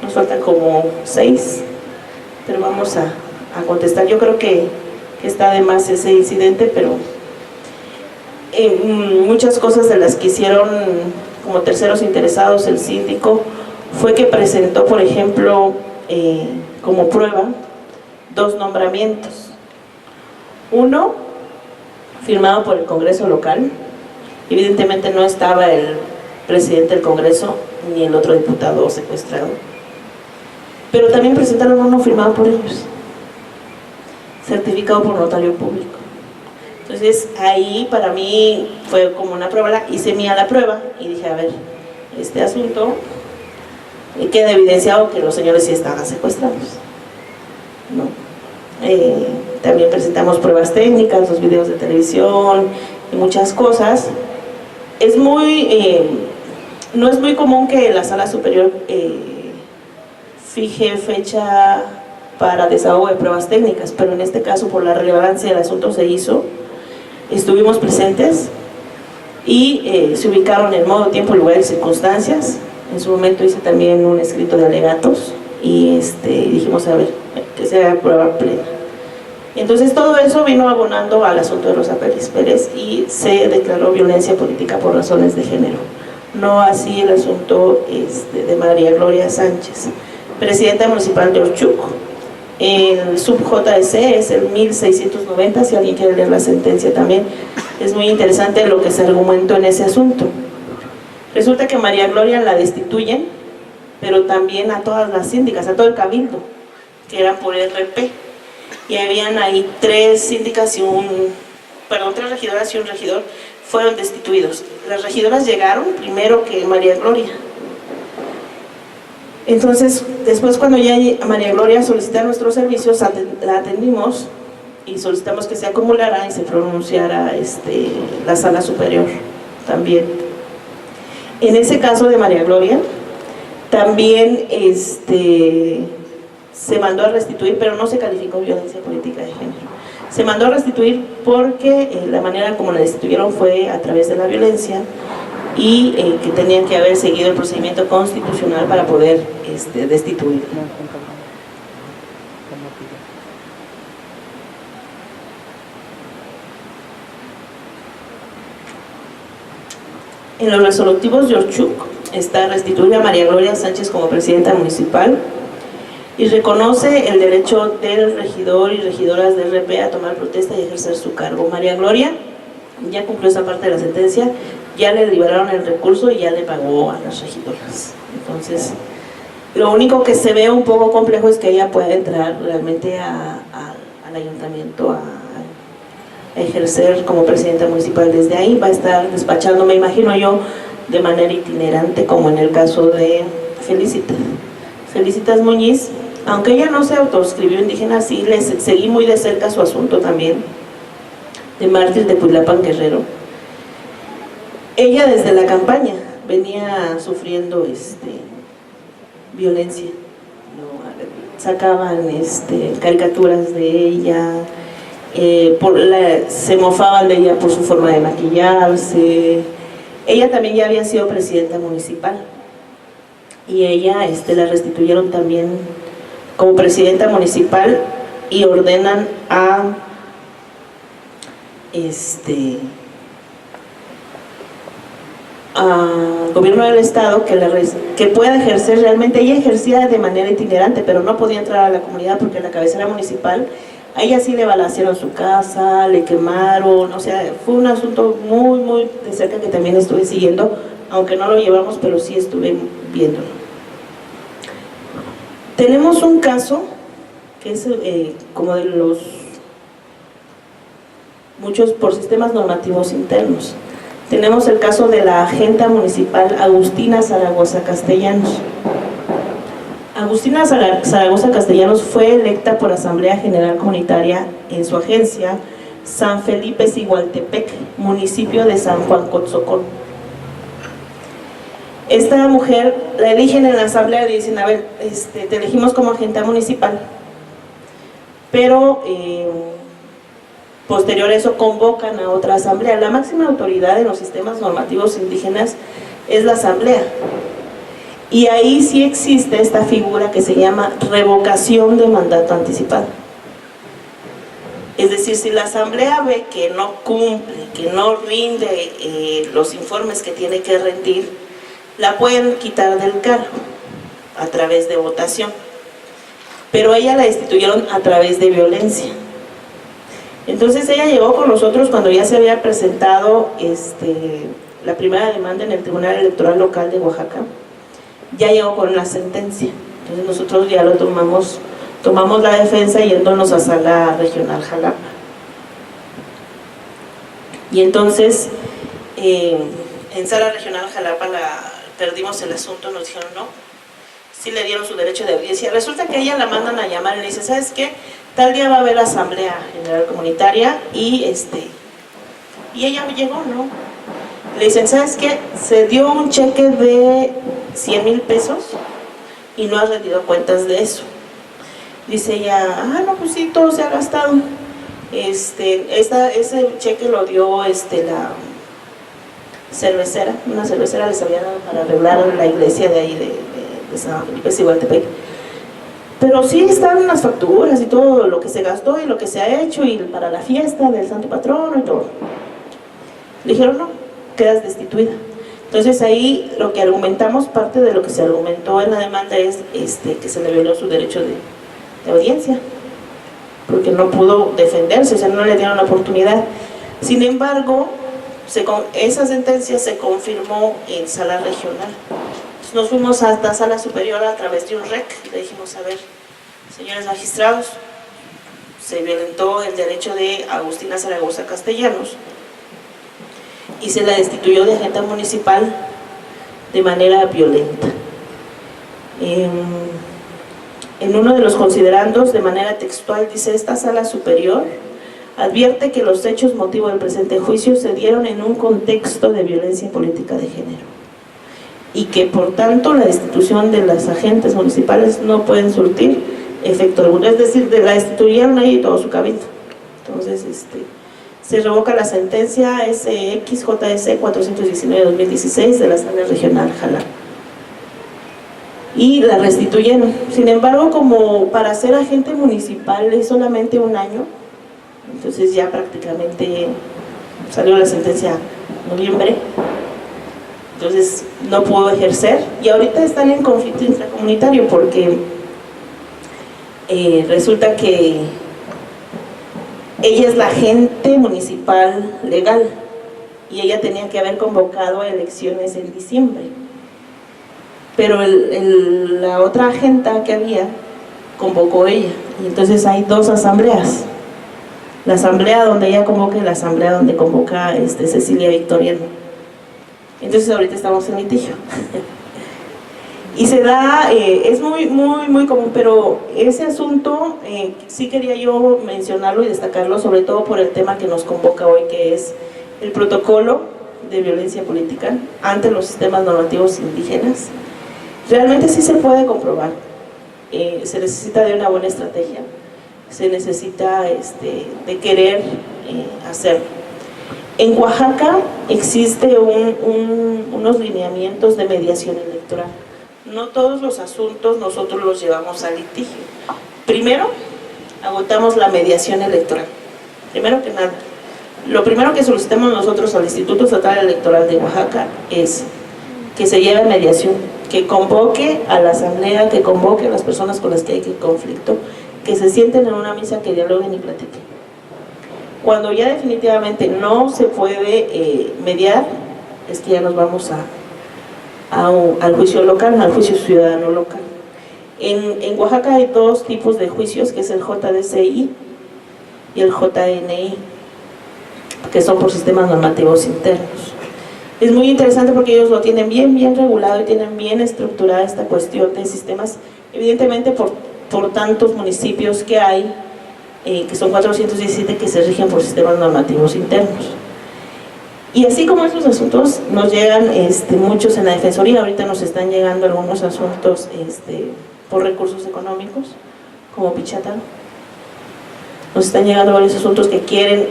nos faltan como 6, pero vamos a contestar. Yo creo que está de más ese incidente, pero muchas cosas de las que hicieron como terceros interesados el síndico fue que presentó, por ejemplo, como prueba 2 nombramientos. Uno firmado por el Congreso local, evidentemente no estaba el presidente del Congreso ni el otro diputado secuestrado, pero también presentaron uno firmado por ellos, certificado por notario público. Entonces ahí para mí fue como una prueba, hice mía la prueba y dije, a ver, este asunto queda evidenciado que los señores sí estaban secuestrados, ¿no? También presentamos pruebas técnicas, los videos de televisión y muchas cosas. No es muy común que la Sala Superior fije fecha para desahogo de pruebas técnicas, pero en este caso, por la relevancia del asunto, se hizo. Estuvimos presentes y se ubicaron en modo, tiempo, lugar y circunstancias. En su momento hice también un escrito de alegatos y dijimos, a ver, que sea prueba plena. Entonces todo eso vino abonando al asunto de Rosa Pérez Pérez y se declaró violencia política por razones de género. No así el asunto de María Gloria Sánchez, presidenta municipal de Orchuc. El sub-JS es el 1690, si alguien quiere leer la sentencia también. Es muy interesante lo que se argumentó en ese asunto. Resulta que María Gloria la destituyen, pero también a todas las síndicas, a todo el cabildo, que eran por RP. Y habían ahí 3 síndicas y 3 regidoras y un regidor fueron destituidos. Las regidoras llegaron primero que María Gloria. Entonces, después cuando ya María Gloria solicita nuestros servicios, la atendimos y solicitamos que se acumulara y se pronunciara la sala superior también. En ese caso de María Gloria, también se mandó a restituir, pero no se calificó violencia política de género. Se mandó a restituir porque la manera como la destituyeron fue a través de la violencia y que tenían que haber seguido el procedimiento constitucional para poder destituir. En los resolutivos de Orchuk está restituir a María Gloria Sánchez como presidenta municipal y reconoce el derecho del regidor y regidoras de RP a tomar protesta y ejercer su cargo. María Gloria ya cumplió esa parte de la sentencia, ya le liberaron el recurso y ya le pagó a las regidoras. Entonces, lo único que se ve un poco complejo es que ella pueda entrar realmente al ayuntamiento a ejercer como presidenta municipal. Desde ahí va a estar despachando, me imagino yo, de manera itinerante, como en el caso de Felicitas Muñiz. Aunque ella no se autoscribió indígena, sí le seguí muy de cerca su asunto también, de mártir de Cuilapan, Guerrero. Ella desde la campaña venía sufriendo violencia, ¿no? Sacaban caricaturas de ella, se mofaban de ella por su forma de maquillarse. Ella también ya había sido presidenta municipal y ella la restituyeron también como presidenta municipal y ordenan al gobierno del estado que pueda ejercer realmente. Ella ejercía de manera itinerante, pero no podía entrar a la comunidad porque la cabecera municipal, a ella sí le balacearon su casa, le quemaron, o sea, fue un asunto muy, muy de cerca que también estuve siguiendo, aunque no lo llevamos, pero sí estuve viéndolo. Tenemos un caso que es como de los muchos por sistemas normativos internos. Tenemos el caso de la agenta municipal Agustina Zaragoza Castellanos. Agustina Zaragoza Castellanos fue electa por Asamblea General Comunitaria en su agencia San Felipe Sigualtepec, municipio de San Juan Cotzocón. Esta mujer la eligen en la asamblea y dicen: a ver, te elegimos como agente municipal, pero posterior a eso convocan a otra asamblea. La máxima autoridad en los sistemas normativos indígenas es la asamblea, y ahí sí existe esta figura que se llama revocación de mandato anticipado. Es decir, si la asamblea ve que no cumple, que no rinde los informes que tiene que rendir, la pueden quitar del cargo a través de votación, pero ella la destituyeron a través de violencia. Entonces ella llegó con nosotros cuando ya se había presentado la primera demanda en el Tribunal Electoral Local de Oaxaca. Ya llegó con una sentencia, entonces nosotros ya lo tomamos la defensa yéndonos a Sala Regional Jalapa. Y entonces en Sala Regional Jalapa perdimos el asunto, nos dijeron no, sí le dieron su derecho de audiencia. Resulta que a ella la mandan a llamar y le dicen: ¿sabes qué? Tal día va a haber Asamblea General Comunitaria y ella llegó, ¿no? Le dicen: ¿sabes qué? Se dio un cheque de 100,000 pesos y no ha rendido cuentas de eso. Dice ella: no, pues sí, todo se ha gastado. Ese cheque lo dio la cervecera, una cervecera les había dado para arreglar la iglesia de ahí de San Felipe Sigualtepec. Pero sí están las facturas y todo lo que se gastó y lo que se ha hecho y para la fiesta del santo patrono y todo. Le dijeron: no, quedas destituida. Entonces ahí lo que argumentamos, parte de lo que se argumentó en la demanda es que se le violó su derecho de audiencia, porque no pudo defenderse, o sea, no le dieron la oportunidad. Sin embargo, esa sentencia se confirmó en Sala Regional. Entonces nos fuimos hasta Sala Superior a través de un REC y le dijimos: a ver, señores magistrados, se violentó el derecho de Agustina Zaragoza Castellanos y se la destituyó de agente municipal de manera violenta. En uno de los considerandos, de manera textual, dice: esta Sala Superior advierte que los hechos motivo del presente juicio se dieron en un contexto de violencia política de género y que por tanto la destitución de las agentes municipales no pueden surtir efecto alguno, es decir, la destituyeron ahí todo su cabildo. Entonces se revoca la sentencia SXJS 419-2016 de la Sala Regional Jalapa y la restituyeron. Sin embargo, como para ser agente municipal es solamente un año, entonces ya prácticamente salió la sentencia en noviembre, entonces no pudo ejercer y ahorita están en conflicto intracomunitario porque resulta que ella es la agente municipal legal y ella tenía que haber convocado a elecciones en diciembre, pero la otra agenta que había convocó ella y entonces hay dos asambleas, la asamblea donde ella convoca y la asamblea donde convoca Cecilia Victoriano. Entonces ahorita estamos en litigio y se da, es muy común, pero ese asunto sí quería yo mencionarlo y destacarlo, sobre todo por el tema que nos convoca hoy, que es el protocolo de violencia política ante los sistemas normativos indígenas. Realmente sí se puede comprobar, se necesita de una buena estrategia, se necesita de querer hacerlo. En Oaxaca existe unos lineamientos de mediación electoral. No todos los asuntos nosotros los llevamos a litigio. Primero, agotamos la mediación electoral. Primero que nada, lo primero que solicitamos nosotros al Instituto Estatal Electoral de Oaxaca es que se lleve mediación, que convoque a la asamblea, que convoque a las personas con las que hay conflicto, que se sienten en una mesa, que dialoguen y platiquen. Cuando ya definitivamente no se puede mediar, es que ya nos vamos al juicio local, al juicio ciudadano local. En Oaxaca hay dos tipos de juicios, que es el JDCI y el JNI, que son por sistemas normativos internos. Es muy interesante porque ellos lo tienen bien regulado y tienen bien estructurada esta cuestión de sistemas, evidentemente por tantos municipios que hay, que son 417 que se rigen por sistemas normativos internos. Y así como estos asuntos nos llegan muchos en la Defensoría, ahorita nos están llegando algunos asuntos por recursos económicos, como Pichata. Nos están llegando varios asuntos que quieren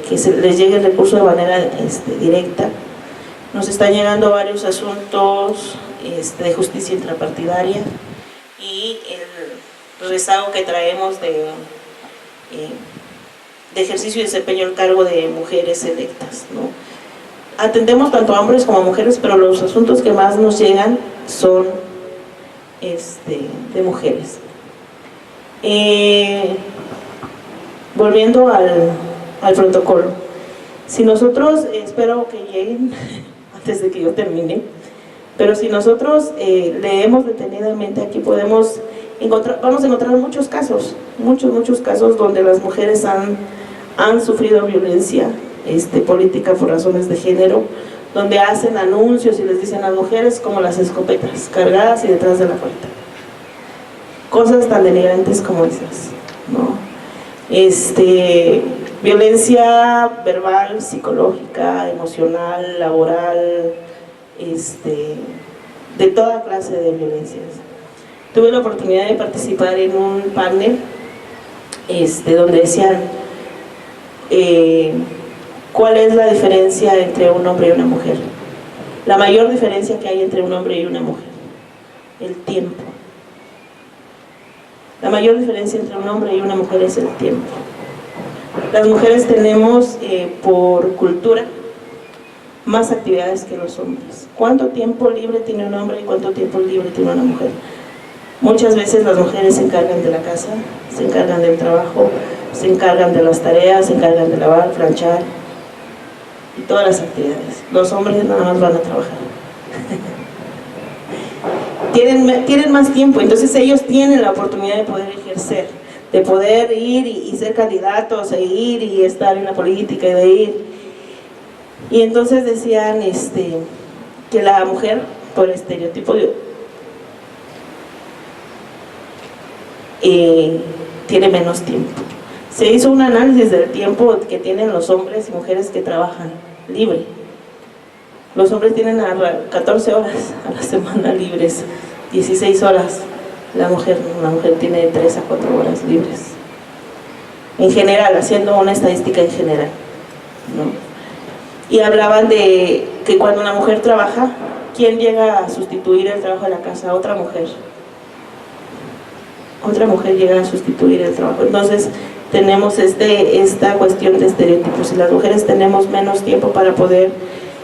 que se les llegue el recurso de manera directa. Nos están llegando varios asuntos de justicia intrapartidaria y el rezago que traemos de ejercicio y desempeño del cargo de mujeres electas, ¿no? Atendemos tanto a hombres como a mujeres, pero los asuntos que más nos llegan son de mujeres. Volviendo al protocolo, si nosotros, espero que lleguen antes de que yo termine, pero si nosotros leemos detenidamente aquí vamos a encontrar muchos casos, muchos casos donde las mujeres han sufrido violencia política por razones de género, donde hacen anuncios y les dicen a las mujeres como las escopetas, cargadas y detrás de la puerta. Cosas tan denigrantes como esas, ¿no? Violencia verbal, psicológica, emocional, laboral, de toda clase de violencias. Tuve la oportunidad de participar en un panel donde decían cuál es la diferencia entre un hombre y una mujer. La mayor diferencia que hay entre un hombre y una mujer: el tiempo. La mayor diferencia entre un hombre y una mujer es el tiempo. Las mujeres tenemos por cultura más actividades que los hombres. ¿Cuánto tiempo libre tiene un hombre y cuánto tiempo libre tiene una mujer? Muchas veces las mujeres se encargan de la casa, se encargan del trabajo, se encargan de las tareas, se encargan de lavar, planchar y todas las actividades. Los hombres nada más van a trabajar. Tienen más tiempo, entonces ellos tienen la oportunidad de poder ejercer, de poder ir y ser candidatos, e ir y estar en la política y de ir. Y entonces decían que la mujer, por estereotipo, tiene menos tiempo. Se hizo un análisis del tiempo que tienen los hombres y mujeres que trabajan libre. Los hombres tienen 14 horas a la semana libres, 16 horas. La mujer tiene 3 a 4 horas libres. En general, haciendo una estadística en general, ¿no? Y hablaban de que cuando una mujer trabaja, ¿quién llega a sustituir el trabajo de la casa? Otra mujer. Otra mujer llega a sustituir el trabajo. Entonces, tenemos esta cuestión de estereotipos. Y las mujeres tenemos menos tiempo para poder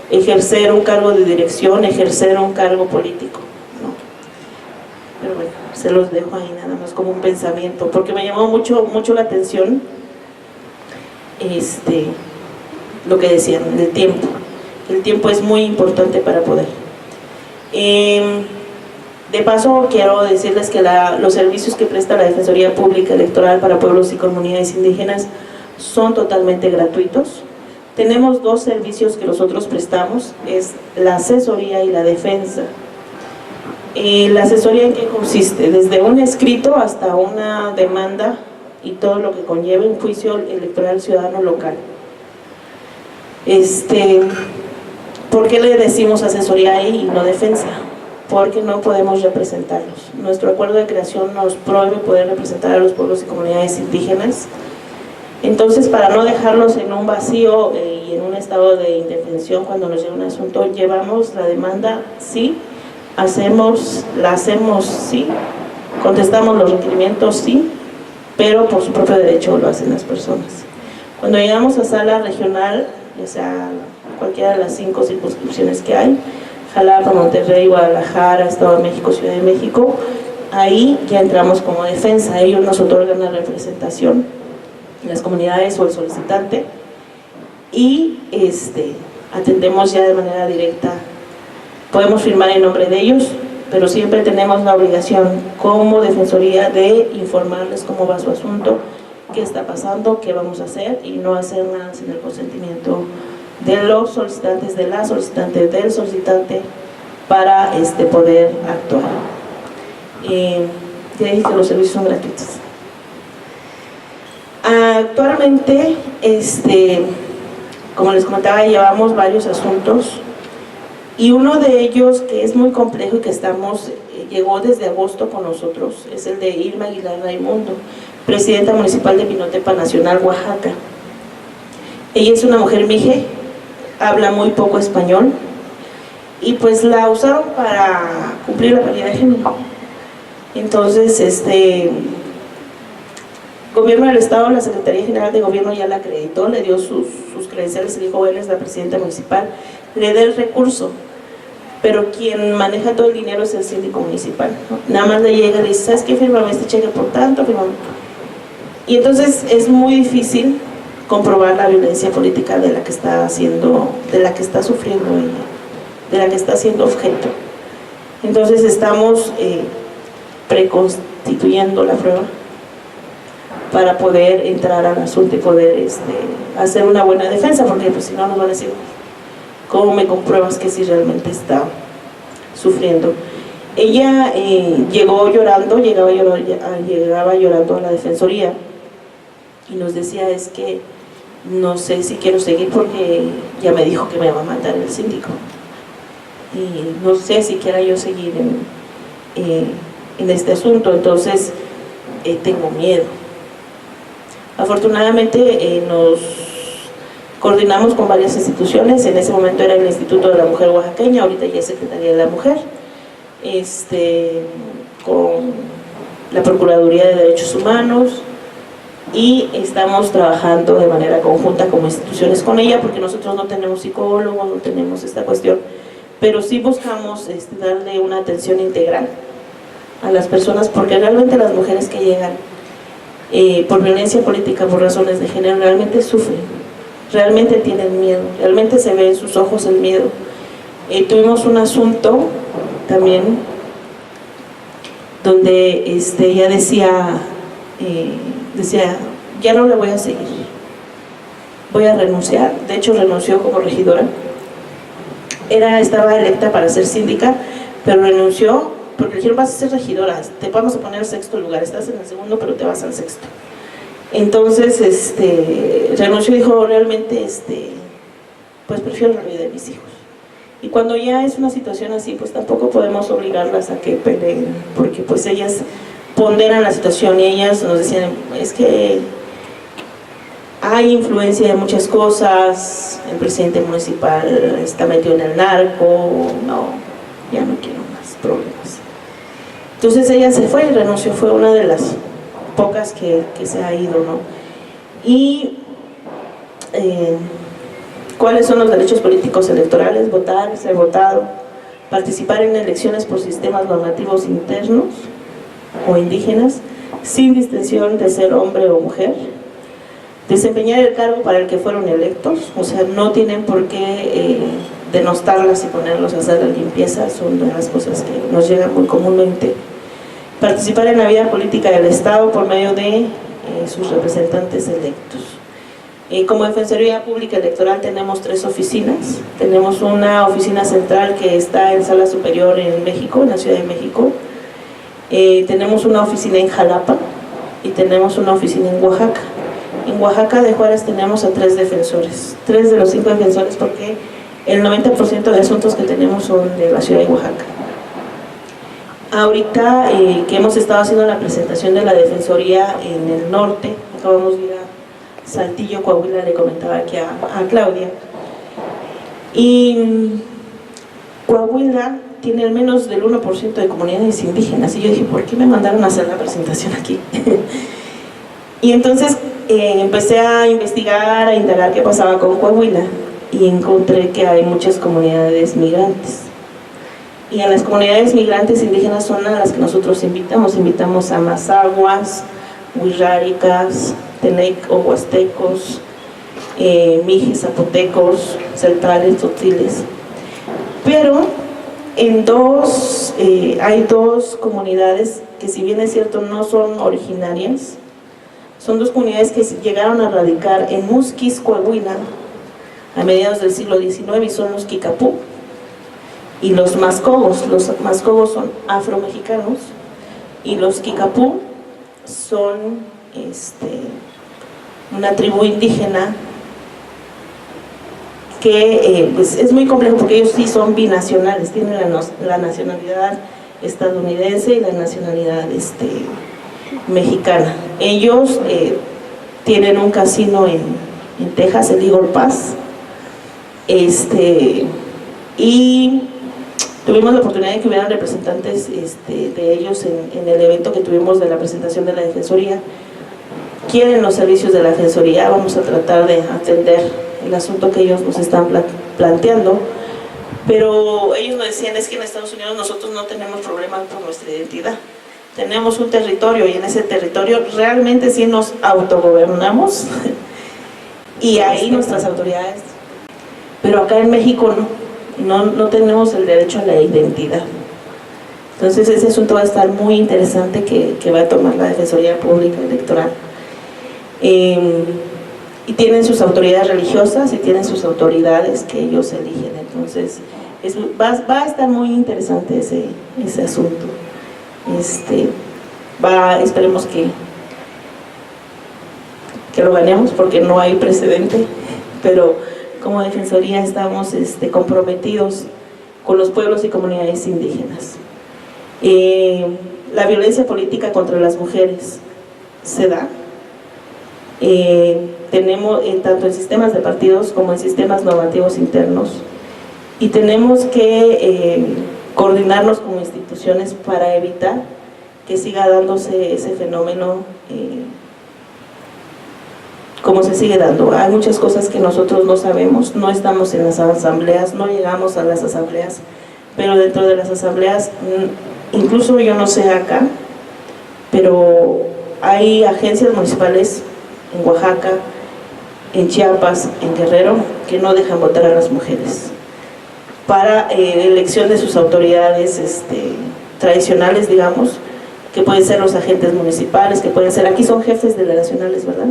ejercer un cargo de dirección, ejercer un cargo político, ¿no? Pero bueno, se los dejo ahí nada más como un pensamiento, porque me llamó mucho la atención lo que decían, el tiempo. El tiempo es muy importante para poder. De paso, quiero decirles que los servicios que presta la Defensoría Pública Electoral para pueblos y comunidades indígenas son totalmente gratuitos. Tenemos 2 servicios que nosotros prestamos, es la asesoría y la defensa. ¿La asesoría en qué consiste? Desde un escrito hasta una demanda y todo lo que conlleve un juicio electoral ciudadano local. ¿Por qué le decimos asesoría ahí y no defensa? Porque no podemos representarlos. Nuestro acuerdo de creación nos prohíbe poder representar a los pueblos y comunidades indígenas. Entonces, para no dejarlos en un vacío y en un estado de indefensión cuando nos llega un asunto, llevamos la demanda, sí, la hacemos, sí, contestamos los requerimientos, sí, pero por su propio derecho lo hacen las personas. Cuando llegamos a sala regional, ya sea cualquiera de las 5 circunscripciones que hay, Jalapa, Monterrey, Guadalajara, Estado de México, Ciudad de México, ahí ya entramos como defensa. Ellos nos otorgan la representación, las comunidades o el solicitante, y atendemos ya de manera directa. Podemos firmar en nombre de ellos, pero siempre tenemos la obligación como defensoría de informarles cómo va su asunto, qué está pasando, qué vamos a hacer, y no hacer nada sin el consentimiento de los solicitantes, de la solicitante, del solicitante, para poder actuar. Ya dije que los servicios son gratuitos. Actualmente, como les comentaba, llevamos varios asuntos, y uno de ellos que es muy complejo y que llegó desde agosto con nosotros, es el de Irma Aguilar Raimundo, presidenta municipal de Pinotepa Nacional, Oaxaca. Ella es una mujer mije, habla muy poco español, y pues la usaron para cumplir la paridad de género. Entonces, Gobierno del Estado, la Secretaría General de Gobierno ya la acreditó, le dio sus credenciales, le dijo: él es la presidenta municipal, le da el recurso, pero quien maneja todo el dinero es el síndico municipal, ¿no? Nada más le llega y le dice: ¿sabes qué? Fírmame este cheque por tanto, fírmame. Y entonces es muy difícil comprobar la violencia política de la que está sufriendo ella, de la que está siendo objeto. Entonces estamos preconstituyendo la prueba para poder entrar al asunto y poder hacer una buena defensa, porque pues, si no nos van a decir: ¿cómo me compruebas que sí realmente está sufriendo? Ella llegaba llorando a la defensoría y nos decía: es que no sé si quiero seguir porque ya me dijo que me va a matar el síndico, y no sé si quiera yo seguir en este asunto, entonces tengo miedo. Afortunadamente nos coordinamos con varias instituciones. En ese momento era el Instituto de la Mujer Oaxaqueña, ahorita ya es Secretaría de la Mujer, con la Procuraduría de Derechos Humanos, y estamos trabajando de manera conjunta como instituciones con ella, porque nosotros no tenemos psicólogos, no tenemos esta cuestión, pero sí buscamos darle una atención integral a las personas, porque realmente las mujeres que llegan por violencia política, por razones de género, realmente sufren, realmente tienen miedo, realmente se ve en sus ojos el miedo. Tuvimos un asunto también donde ella decía, ya no le voy a seguir, voy a renunciar. De hecho renunció como regidora, estaba electa para ser síndica, pero renunció porque le dijeron: vas a ser regidora, te vamos a poner al 6.º lugar, estás en el 2.º pero te vas al 6.º. Entonces renunció y dijo, realmente pues prefiero la vida de mis hijos. Y cuando ya es una situación así, pues tampoco podemos obligarlas a que peleen, porque pues ellas ponderan la situación y ellas nos decían, es que hay influencia de muchas cosas, el presidente municipal está metido en el narco, no, ya no quiero más problemas. Entonces ella se fue y renunció, fue una de las pocas que se ha ido, ¿no? Y ¿cuáles son los derechos políticos electorales? Votar, ser votado, participar en elecciones por sistemas normativos internos o indígenas, sin distinción de ser hombre o mujer, desempeñar el cargo para el que fueron electos, o sea, no tienen por qué denostarlas y ponerlos a hacer la limpieza, son de las cosas que nos llegan muy comúnmente. Participar en la vida política del Estado por medio de sus representantes electos. Como Defensoría Pública Electoral tenemos 3 oficinas. Tenemos una oficina central que está en Sala Superior en México, en la Ciudad de México. Tenemos una oficina en Jalapa y tenemos una oficina en Oaxaca. En Oaxaca de Juárez tenemos a 3 defensores, 3 de los 5 defensores, porque el 90% de asuntos que tenemos son de la ciudad de Oaxaca. Ahorita que hemos estado haciendo la presentación de la Defensoría en el norte, acabamos de ir a Saltillo, Coahuila, le comentaba aquí a Claudia, y Coahuila tiene al menos del 1% de comunidades indígenas, y yo dije, ¿por qué me mandaron a hacer la presentación aquí? Y entonces empecé a investigar, a indagar qué pasaba con Coahuila, y encontré que hay muchas comunidades migrantes. Y en las comunidades migrantes indígenas son a las que nosotros invitamos a mazahuas, huirráricas, tenec o huastecos, mijes, zapotecos, celtales, tzotziltes. Pero hay 2 comunidades que, si bien es cierto no son originarias, son 2 comunidades que llegaron a radicar en Musquis, Coahuila, a mediados del siglo XIX, y son los Kikapú y los Mascogos. Los Mascogos son afromexicanos y los Kikapú son una tribu indígena que pues es muy complejo, porque ellos sí son binacionales, tienen la nacionalidad estadounidense y la nacionalidad mexicana. Ellos tienen un casino en Texas, el Eagle Pass, y tuvimos la oportunidad de que hubieran representantes de ellos en el evento que tuvimos de la presentación de la Defensoría. Quieren los servicios de la Defensoría, vamos a tratar de atender el asunto que ellos nos están planteando, pero ellos nos decían, es que en Estados Unidos nosotros no tenemos problema con nuestra identidad, tenemos un territorio, y en ese territorio realmente sí nos autogobernamos y ahí nuestras autoridades, pero acá en México no tenemos el derecho a la identidad. Entonces ese asunto va a estar muy interesante que va a tomar la Defensoría Pública Electoral. Y tienen sus autoridades religiosas y tienen sus autoridades que ellos eligen. Entonces va a estar muy interesante ese asunto. Esperemos que lo ganemos, porque no hay precedente, pero como Defensoría estamos comprometidos con los pueblos y comunidades indígenas. La violencia política contra las mujeres se da. Tenemos tanto en sistemas de partidos como en sistemas normativos internos, y tenemos que coordinarnos como instituciones para evitar que siga dándose ese fenómeno como se sigue dando. Hay muchas cosas que nosotros no sabemos, no estamos en las asambleas, no llegamos a las asambleas, pero dentro de las asambleas, incluso yo no sé acá, pero hay agencias municipales en Oaxaca, en Chiapas, en Guerrero, que no dejan votar a las mujeres para elección de sus autoridades tradicionales, digamos, que pueden ser los agentes municipales, que pueden ser, aquí son jefes delegacionales, ¿verdad?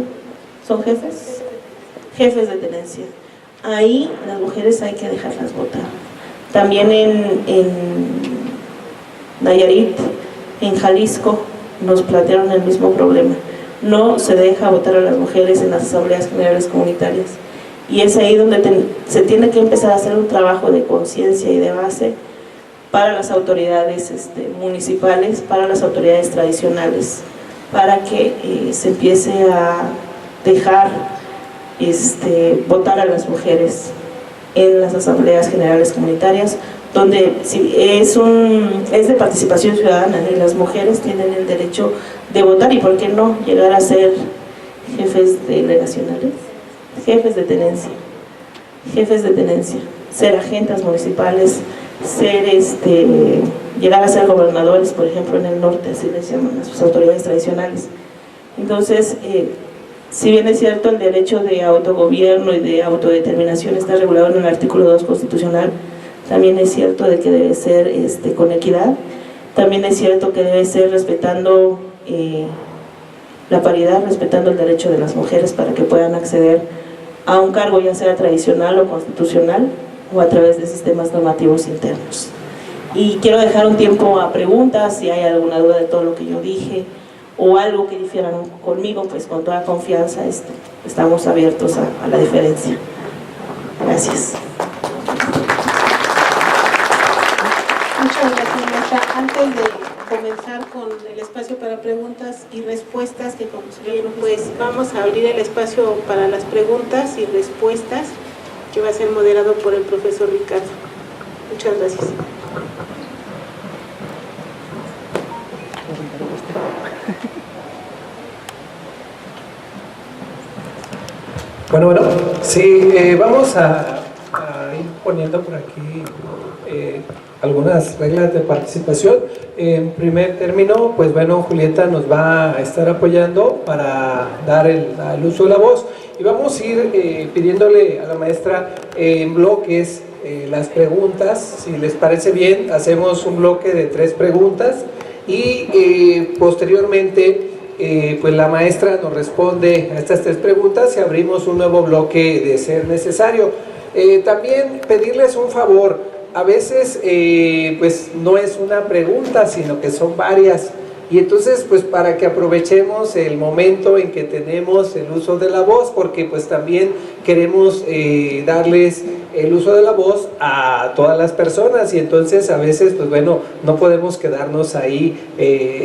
¿Son jefes? Jefes de tenencia. Ahí las mujeres hay que dejarlas votar. También en Nayarit, en Jalisco, nos plantearon el mismo problema. no se deja votar a las mujeres en las asambleas generales comunitarias. Y es ahí donde se tiene que empezar a hacer un trabajo de conciencia y de base para las autoridades municipales, para las autoridades tradicionales, para que se empiece a dejar votar a las mujeres en las asambleas generales comunitarias, donde es de participación ciudadana y las mujeres tienen el derecho de votar y por qué no llegar a ser jefes delegacionales, jefes de tenencia, ser agentes municipales, llegar a ser gobernadores, por ejemplo, en el norte, así les llaman a sus autoridades tradicionales. Entonces, si bien es cierto el derecho de autogobierno y de autodeterminación está regulado en el artículo 2 constitucional, también es cierto de que debe ser con equidad, también es cierto que debe ser respetando la paridad, respetando el derecho de las mujeres para que puedan acceder a un cargo ya sea tradicional o constitucional o a través de sistemas normativos internos. Y quiero dejar un tiempo a preguntas, si hay alguna duda de todo lo que yo dije o algo que difieran conmigo, pues con toda confianza estamos abiertos a la diferencia. Gracias. Muchas gracias, maestra. Antes de comenzar con el espacio para preguntas y respuestas, que como sería, pues vamos a abrir el espacio para las preguntas y respuestas, que va a ser moderado por el profesor Ricardo. Muchas gracias. Bueno, sí, vamos a ir poniendo por aquí algunas reglas de participación. En primer término, pues bueno, Julieta nos va a estar apoyando para dar el uso de la voz y vamos a ir pidiéndole a la maestra en bloques las preguntas. Si les parece bien, hacemos un bloque de 3 preguntas y posteriormente pues la maestra nos responde a estas 3 preguntas y abrimos un nuevo bloque de ser necesario. También pedirles un favor, a veces pues no es una pregunta, sino que son varias, y entonces pues para que aprovechemos el momento en que tenemos el uso de la voz, porque pues también queremos darles el uso de la voz a todas las personas, y entonces a veces pues bueno, no podemos quedarnos ahí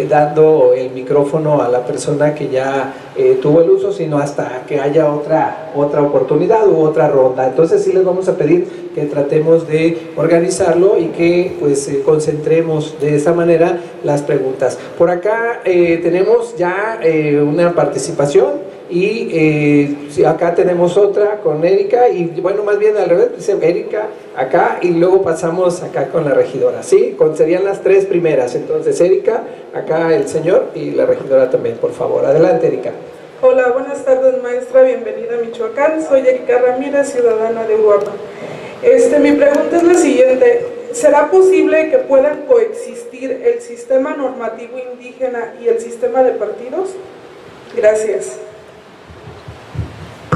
dando el micrófono a la persona que ya tuvo el uso, sino hasta que haya otra oportunidad u otra ronda. Entonces sí les vamos a pedir que tratemos de organizarlo y que pues concentremos de esa manera las preguntas. Por acá tenemos ya una participación y acá tenemos otra con Erika, y bueno, más bien al revés, dice Erika acá y luego pasamos acá con la regidora, ¿sí? Serían las 3 primeras, entonces Erika, acá el señor y la regidora también, por favor. Adelante, Erika. Hola, buenas tardes, maestra, bienvenida a Michoacán. Soy Erika Ramírez, ciudadana de Uruapan. Mi pregunta es la siguiente: ¿será posible que puedan coexistir el sistema normativo indígena y el sistema de partidos? Gracias.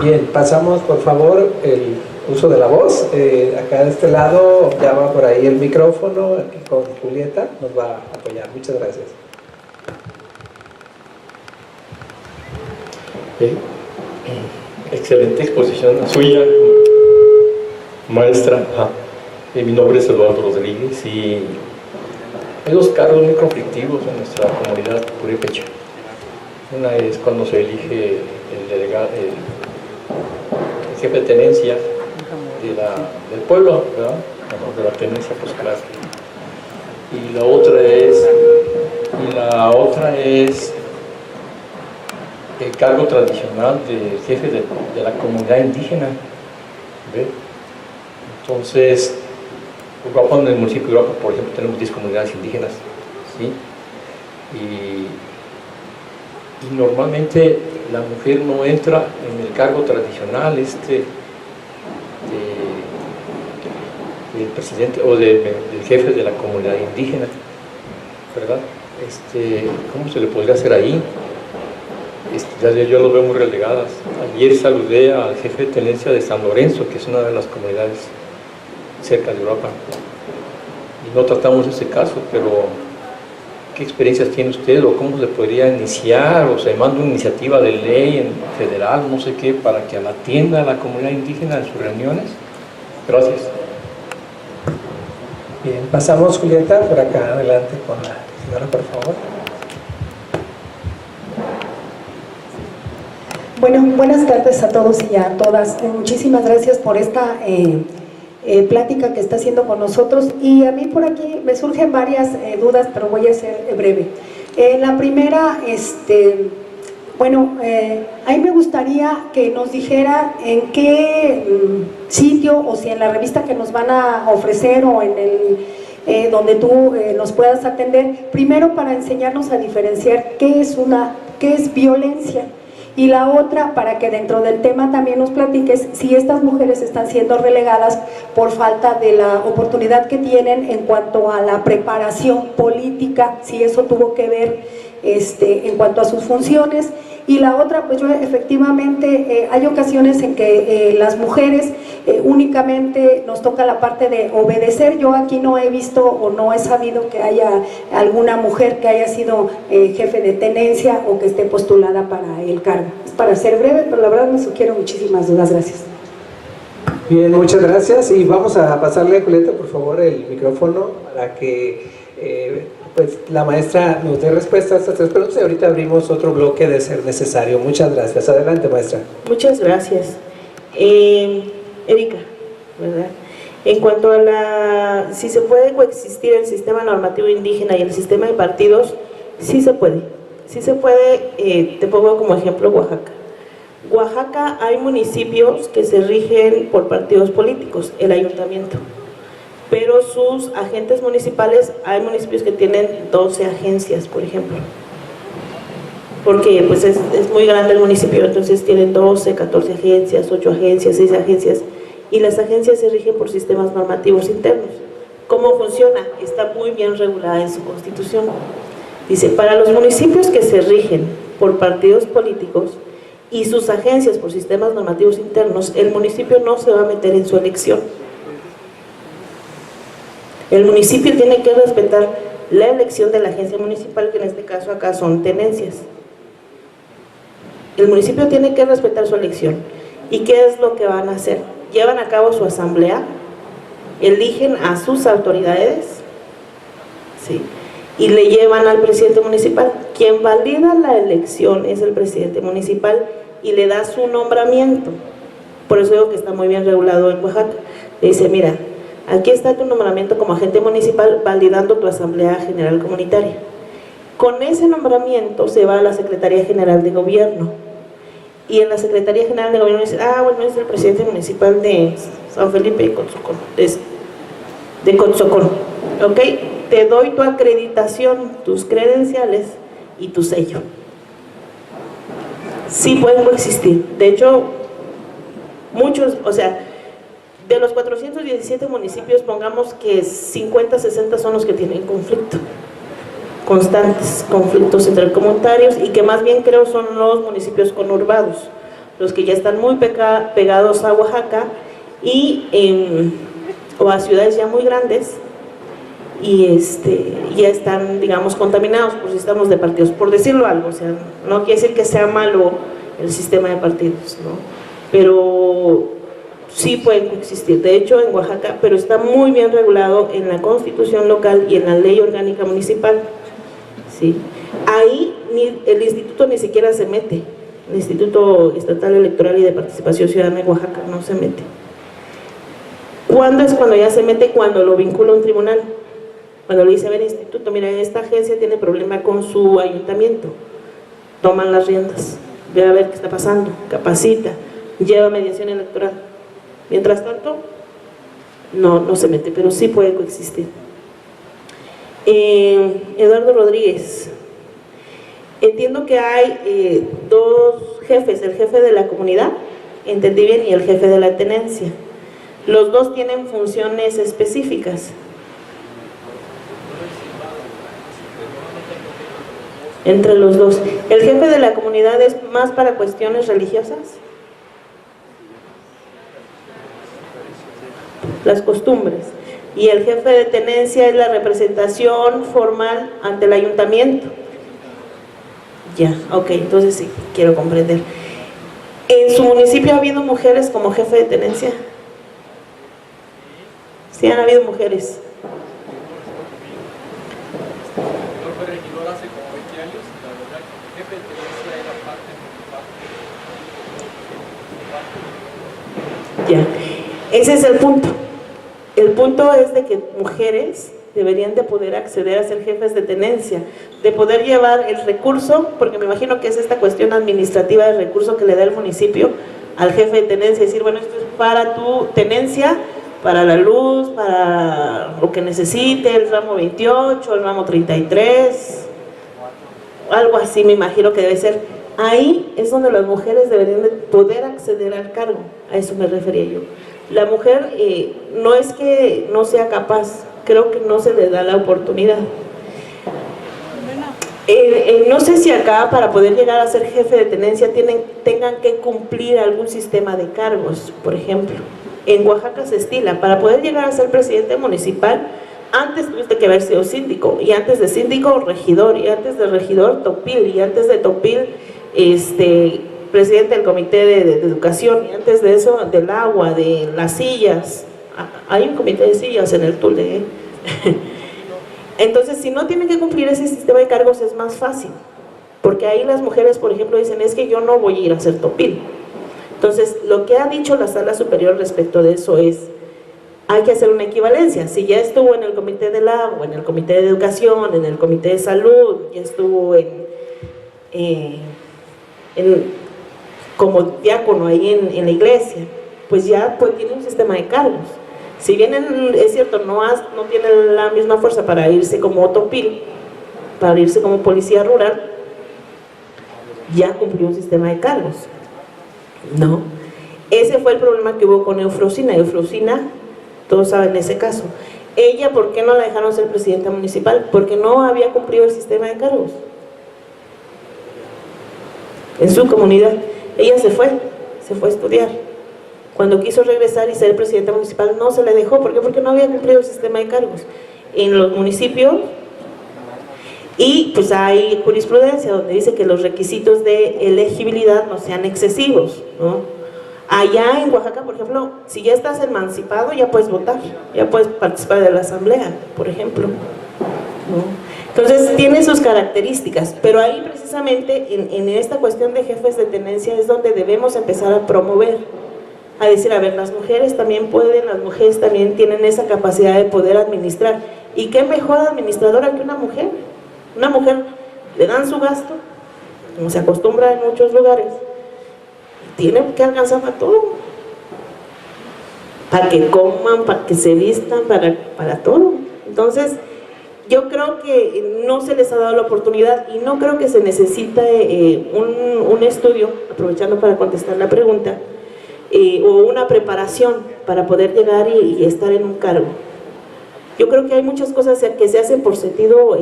Bien, pasamos por favor el uso de la voz. Acá de este lado ya va por ahí el micrófono, aquí con Julieta nos va a apoyar. Muchas gracias. Excelente exposición la suya, maestra. Mi nombre es Eduardo Rodríguez y hay 2 cargos muy conflictivos en nuestra comunidad purépecha. Una es cuando se elige el delegado, el jefe de tenencia del pueblo, ¿verdad? De la tenencia, pues claro. Y la otra es el cargo tradicional del jefe de la comunidad indígena. ¿Ve? Entonces, en el municipio de Uruapan, por ejemplo, tenemos 10 comunidades indígenas, ¿sí? Y normalmente la mujer no entra en el cargo tradicional del presidente o del jefe de la comunidad indígena, ¿verdad? ¿Cómo se le podría hacer ahí? Yo los veo muy relegadas. Ayer saludé al jefe de tenencia de San Lorenzo, que es una de las comunidades cerca de Uruapan, y no tratamos ese caso, pero ¿Qué experiencias tiene usted o cómo se podría iniciar o se manda una iniciativa de ley en federal, no sé qué, para que atienda a la comunidad indígena en sus reuniones? Gracias. Bien, pasamos, Julieta, por acá adelante con la señora, por favor. Bueno, buenas tardes a todos y a todas. Muchísimas gracias por esta plática que está haciendo con nosotros, y a mí por aquí me surgen varias dudas, pero voy a ser breve. La primera, a mí me gustaría que nos dijera en qué sitio, o si en la revista que nos van a ofrecer o en el donde tú nos puedas atender, primero para enseñarnos a diferenciar qué es violencia. Y la otra, para que dentro del tema también nos platiques si estas mujeres están siendo relegadas por falta de la oportunidad que tienen en cuanto a la preparación política, si eso tuvo que ver en cuanto a sus funciones. Y la otra, pues yo efectivamente hay ocasiones en que las mujeres únicamente nos toca la parte de obedecer. Yo aquí no he visto o no he sabido que haya alguna mujer que haya sido jefe de tenencia o que esté postulada para el cargo. Es para ser breve, pero la verdad me sugiero muchísimas dudas. Gracias. Bien, muchas gracias, y vamos a pasarle a Julieta, por favor, el micrófono para que pues la maestra nos dé respuesta a estas tres preguntas, y ahorita abrimos otro bloque de ser necesario. Muchas gracias. Adelante, maestra. Muchas gracias. Erika, ¿verdad? En cuanto a si se puede coexistir el sistema normativo indígena y el sistema de partidos, sí se puede. Sí se puede. Te pongo como ejemplo Oaxaca. Oaxaca hay municipios que se rigen por partidos políticos, el ayuntamiento. Pero sus agentes municipales, hay municipios que tienen 12 agencias, por ejemplo. Porque pues es muy grande el municipio, entonces tienen 12, 14 agencias, 8 agencias, 6 agencias. Y las agencias se rigen por sistemas normativos internos. ¿Cómo funciona? Está muy bien regulada en su constitución. Dice, para los municipios que se rigen por partidos políticos y sus agencias por sistemas normativos internos, el municipio no se va a meter en su elección. El municipio tiene que respetar la elección de la agencia municipal, que en este caso acá son tenencias. El municipio tiene que respetar su elección. ¿Y qué es lo que van a hacer? Llevan a cabo su asamblea, eligen a sus autoridades, ¿sí?, y le llevan al presidente municipal. Quien valida la elección es el presidente municipal y le da su nombramiento. Por eso digo que está muy bien regulado en Oaxaca. Le dice, mira, aquí está tu nombramiento como agente municipal validando tu asamblea general comunitaria. Con ese nombramiento se va a la Secretaría General de Gobierno. Y en la Secretaría General de Gobierno dice, bueno, es el presidente municipal de San Felipe de Cotzocón, de Cotzocón, ¿ok? Te doy tu acreditación, tus credenciales y tu sello. Sí pueden coexistir. De hecho, muchos, o sea, de los 417 municipios, pongamos que 50, 60 son los que tienen conflicto. Constantes conflictos entre comunitarios, y que más bien creo son los municipios conurbados, los que ya están muy pegados a Oaxaca o a ciudades ya muy grandes, y ya están, digamos, contaminados por sistemas de partidos, por decirlo algo. O sea, no quiere decir que sea malo el sistema de partidos, ¿no? Pero sí pueden coexistir. De hecho, en Oaxaca, pero está muy bien regulado en la Constitución local y en la Ley Orgánica Municipal, ¿sí? Ahí el instituto ni siquiera se mete. El Instituto Estatal Electoral y de Participación Ciudadana de Oaxaca no se mete. ¿Cuándo es cuando ya se mete? Cuando lo vincula a un tribunal. Cuando le dice, a ver, instituto, mira, esta agencia tiene problema con su ayuntamiento. Toman las riendas, ve a ver qué está pasando, capacita, lleva mediación electoral. Mientras tanto, no se mete, pero sí puede coexistir. Eduardo Rodríguez, entiendo que hay dos jefes, el jefe de la comunidad, entendí bien, y el jefe de la tenencia. Los dos tienen funciones específicas. Entre los dos. ¿El jefe de la comunidad es más para cuestiones religiosas? Las costumbres. y el jefe de tenencia es la representación formal ante el ayuntamiento. Ya, ok, entonces sí, quiero comprender. ¿En su municipio ha habido mujeres como jefe de tenencia? Sí, han habido mujeres. Yo fui regidor hace como 20 años, la verdad que el jefe de tenencia era parte Ya, ese es el punto. El punto es de que mujeres deberían de poder acceder a ser jefes de tenencia, de poder llevar el recurso, porque me imagino que es esta cuestión administrativa del recurso que le da el municipio al jefe de tenencia, decir, bueno, esto es para tu tenencia, para la luz, para lo que necesite, el ramo 28, el ramo 33, algo así me imagino que debe ser. Ahí es donde las mujeres deberían de poder acceder al cargo, a eso me refería yo. La mujer no es que no sea capaz, creo que no se le da la oportunidad. No sé si acá para poder llegar a ser jefe de tenencia tengan que cumplir algún sistema de cargos, por ejemplo. En Oaxaca se estila, para poder llegar a ser presidente municipal, antes tuviste que haber sido síndico, y antes de síndico, regidor, y antes de regidor, topil, y antes de topil, presidente del comité de educación, y antes de eso, del agua, de las sillas. Hay un comité de sillas en el Tule, ¿eh? Entonces, si no tienen que cumplir ese sistema de cargos, es más fácil, porque ahí las mujeres, por ejemplo, dicen, es que yo no voy a ir a ser topil. Entonces, lo que ha dicho la Sala Superior respecto de eso es, hay que hacer una equivalencia. Si ya estuvo en el comité del agua, en el comité de educación, en el comité de salud, ya estuvo como diácono ahí en la iglesia, pues ya pues tiene un sistema de cargos. Si bien es cierto, no tiene la misma fuerza para irse como topil, para irse como policía rural, ya cumplió un sistema de cargos, ¿no? Ese fue el problema que hubo con Eufrosina. Eufrosina, todos saben ese caso. Ella, ¿por qué no la dejaron ser presidenta municipal? Porque no había cumplido el sistema de cargos en su comunidad. Ella se fue a estudiar. Cuando quiso regresar y ser presidenta municipal no se le dejó. ¿Por qué? Porque no había cumplido el sistema de cargos en los municipios. Y pues hay jurisprudencia donde dice que los requisitos de elegibilidad no sean excesivos, ¿no? Allá en Oaxaca, por ejemplo, si ya estás emancipado, ya puedes votar, ya puedes participar de la asamblea, por ejemplo, ¿no? Entonces tiene sus características, pero ahí precisamente en esta cuestión de jefes de tenencia es donde debemos empezar a promover, a decir, a ver, las mujeres también pueden, las mujeres también tienen esa capacidad de poder administrar. ¿Y qué mejor administradora que una mujer? Una mujer le dan su gasto, como se acostumbra en muchos lugares, y tiene que alcanzar para todo, para que coman, para que se vistan, para todo. Entonces, yo creo que no se les ha dado la oportunidad y no creo que se necesita un estudio, aprovechando para contestar la pregunta, o una preparación para poder llegar y estar en un cargo. Yo creo que hay muchas cosas que se hacen por sentido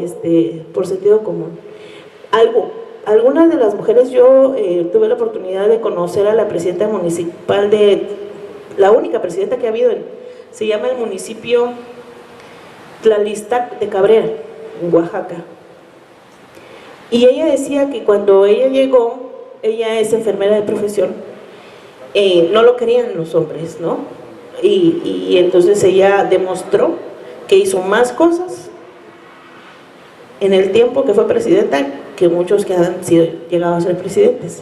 común. Algunas de las mujeres, yo tuve la oportunidad de conocer a la presidenta municipal la única presidenta que ha habido, se llama el municipio Tlalistac de Cabrera, en Oaxaca. Y ella decía que cuando ella llegó, ella es enfermera de profesión, no lo querían los hombres, ¿no? Y entonces ella demostró que hizo más cosas en el tiempo que fue presidenta que muchos que han llegado a ser presidentes.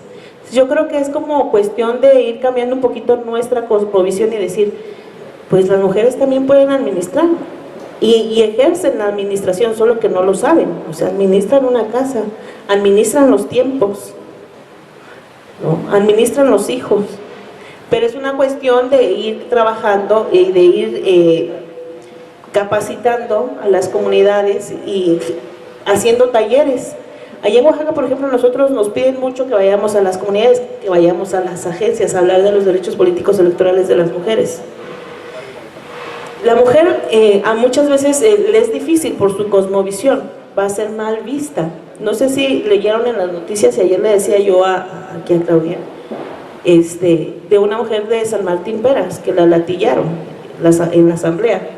Yo creo que es como cuestión de ir cambiando un poquito nuestra cosmovisión y decir, pues las mujeres también pueden administrar y ejercen la administración, solo que no lo saben. O sea, administran una casa, administran los tiempos, ¿no? Administran los hijos, pero es una cuestión de ir trabajando y de ir capacitando a las comunidades y haciendo talleres. Allá en Oaxaca, por ejemplo, nosotros nos piden mucho que vayamos a las comunidades, que vayamos a las agencias a hablar de los derechos políticos electorales de las mujeres. La mujer a muchas veces le es difícil por su cosmovisión, va a ser mal vista. No sé si leyeron en las noticias, y ayer le decía yo aquí a Claudia, de una mujer de San Martín Peras, que la latillaron en la asamblea.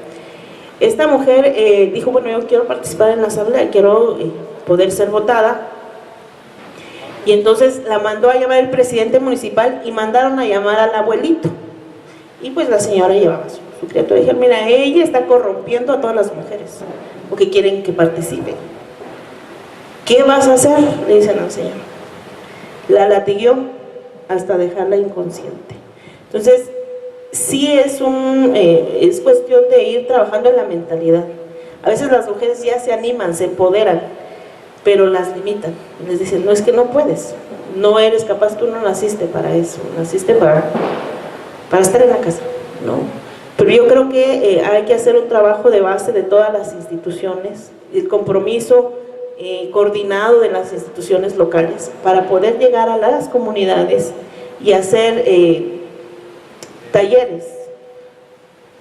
Esta mujer dijo, bueno, yo quiero participar en la asamblea, quiero poder ser votada. Y entonces la mandó a llamar el presidente municipal y mandaron a llamar al abuelito. Y pues la señora llevaba su criatura. Dijeron, mira, ella está corrompiendo a todas las mujeres porque quieren que participen. ¿Qué vas a hacer? Le dicen al señor. La latiguió hasta dejarla inconsciente. Entonces, sí es cuestión de ir trabajando en la mentalidad. A veces las mujeres ya se animan, se empoderan, pero las limitan. Les dicen, no, es que no puedes, no eres capaz, tú no naciste para eso, naciste para estar en la casa, ¿no? Pero yo creo que hay que hacer un trabajo de base de todas las instituciones, el compromiso coordinado de las instituciones locales para poder llegar a las comunidades y hacer talleres,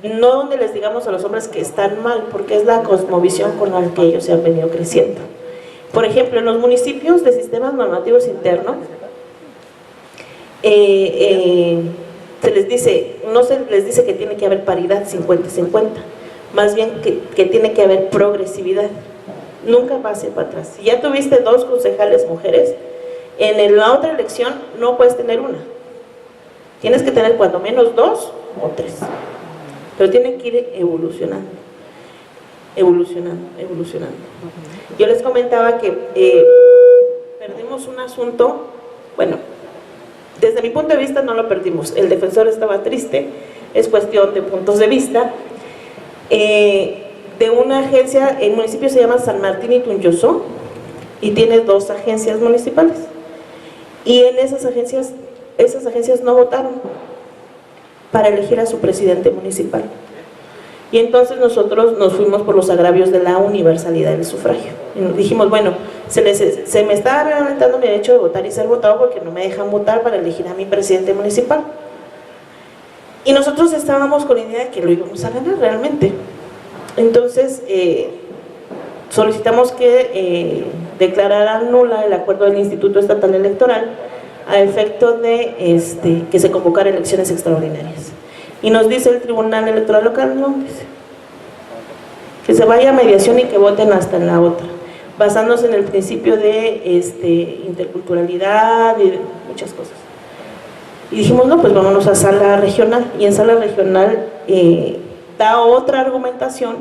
no donde les digamos a los hombres que están mal, porque es la cosmovisión con la que ellos se han venido creciendo. Por ejemplo, en los municipios de sistemas normativos internos, se les dice, no se les dice que tiene que haber paridad 50-50, más bien que tiene que haber progresividad. Nunca pase para atrás. Si ya tuviste 2 concejales mujeres, en la otra elección no puedes tener una. Tienes que tener cuando menos 2 o 3. Pero tienen que ir evolucionando. Yo les comentaba que perdimos un asunto, bueno, desde mi punto de vista no lo perdimos, el defensor estaba triste, es cuestión de puntos de vista, de una agencia, el municipio se llama San Martín y Tunjoso y tiene 2 agencias municipales, y en esas agencias no votaron para elegir a su presidente municipal. Y entonces nosotros nos fuimos por los agravios de la universalidad del sufragio. Y nos dijimos, bueno, se me está reglamenando mi derecho de votar y ser votado porque no me dejan votar para elegir a mi presidente municipal. Y nosotros estábamos con la idea de que lo íbamos a ganar realmente. Entonces solicitamos que declararan nula el acuerdo del Instituto Estatal Electoral a efecto de que se convocaran elecciones extraordinarias. Y nos dice el Tribunal Electoral Local, no, dice, que se vaya a mediación y que voten hasta en la otra, basándose en el principio de interculturalidad y de muchas cosas. Y dijimos, no, pues vámonos a sala regional, y en sala regional da otra argumentación,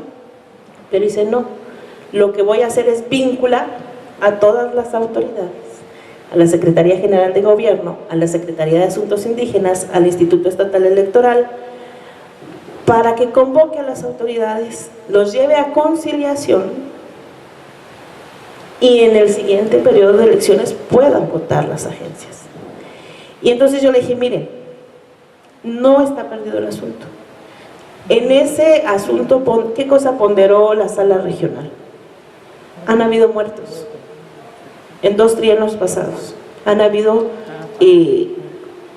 pero dice, no, lo que voy a hacer es vincular a todas las autoridades, a la Secretaría General de Gobierno, a la Secretaría de Asuntos Indígenas, al Instituto Estatal Electoral, para que convoque a las autoridades, los lleve a conciliación y en el siguiente periodo de elecciones puedan votar las agencias. Y entonces yo le dije, miren, no está perdido el asunto. En ese asunto, ¿qué cosa ponderó la sala regional? Han habido muertos. En 2 trienios pasados han habido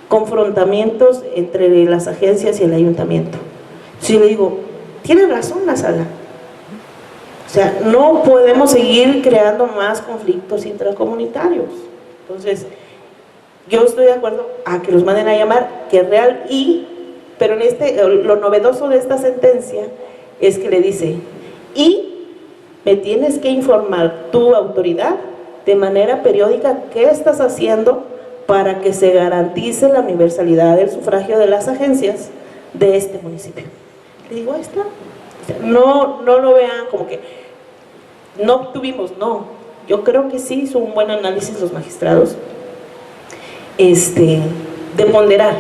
confrontamientos entre las agencias y el ayuntamiento. Si le digo, tiene razón la sala, o sea, no podemos seguir creando más conflictos intracomunitarios. Entonces, yo estoy de acuerdo a que los manden a llamar, que es real, pero lo novedoso de esta sentencia es que le dice, y me tienes que informar tu autoridad de manera periódica qué estás haciendo para que se garantice la universalidad del sufragio de las agencias de este municipio. Le digo, ahí está. O sea, no lo vean como que no obtuvimos, no. Yo creo que sí hizo un buen análisis los magistrados de ponderar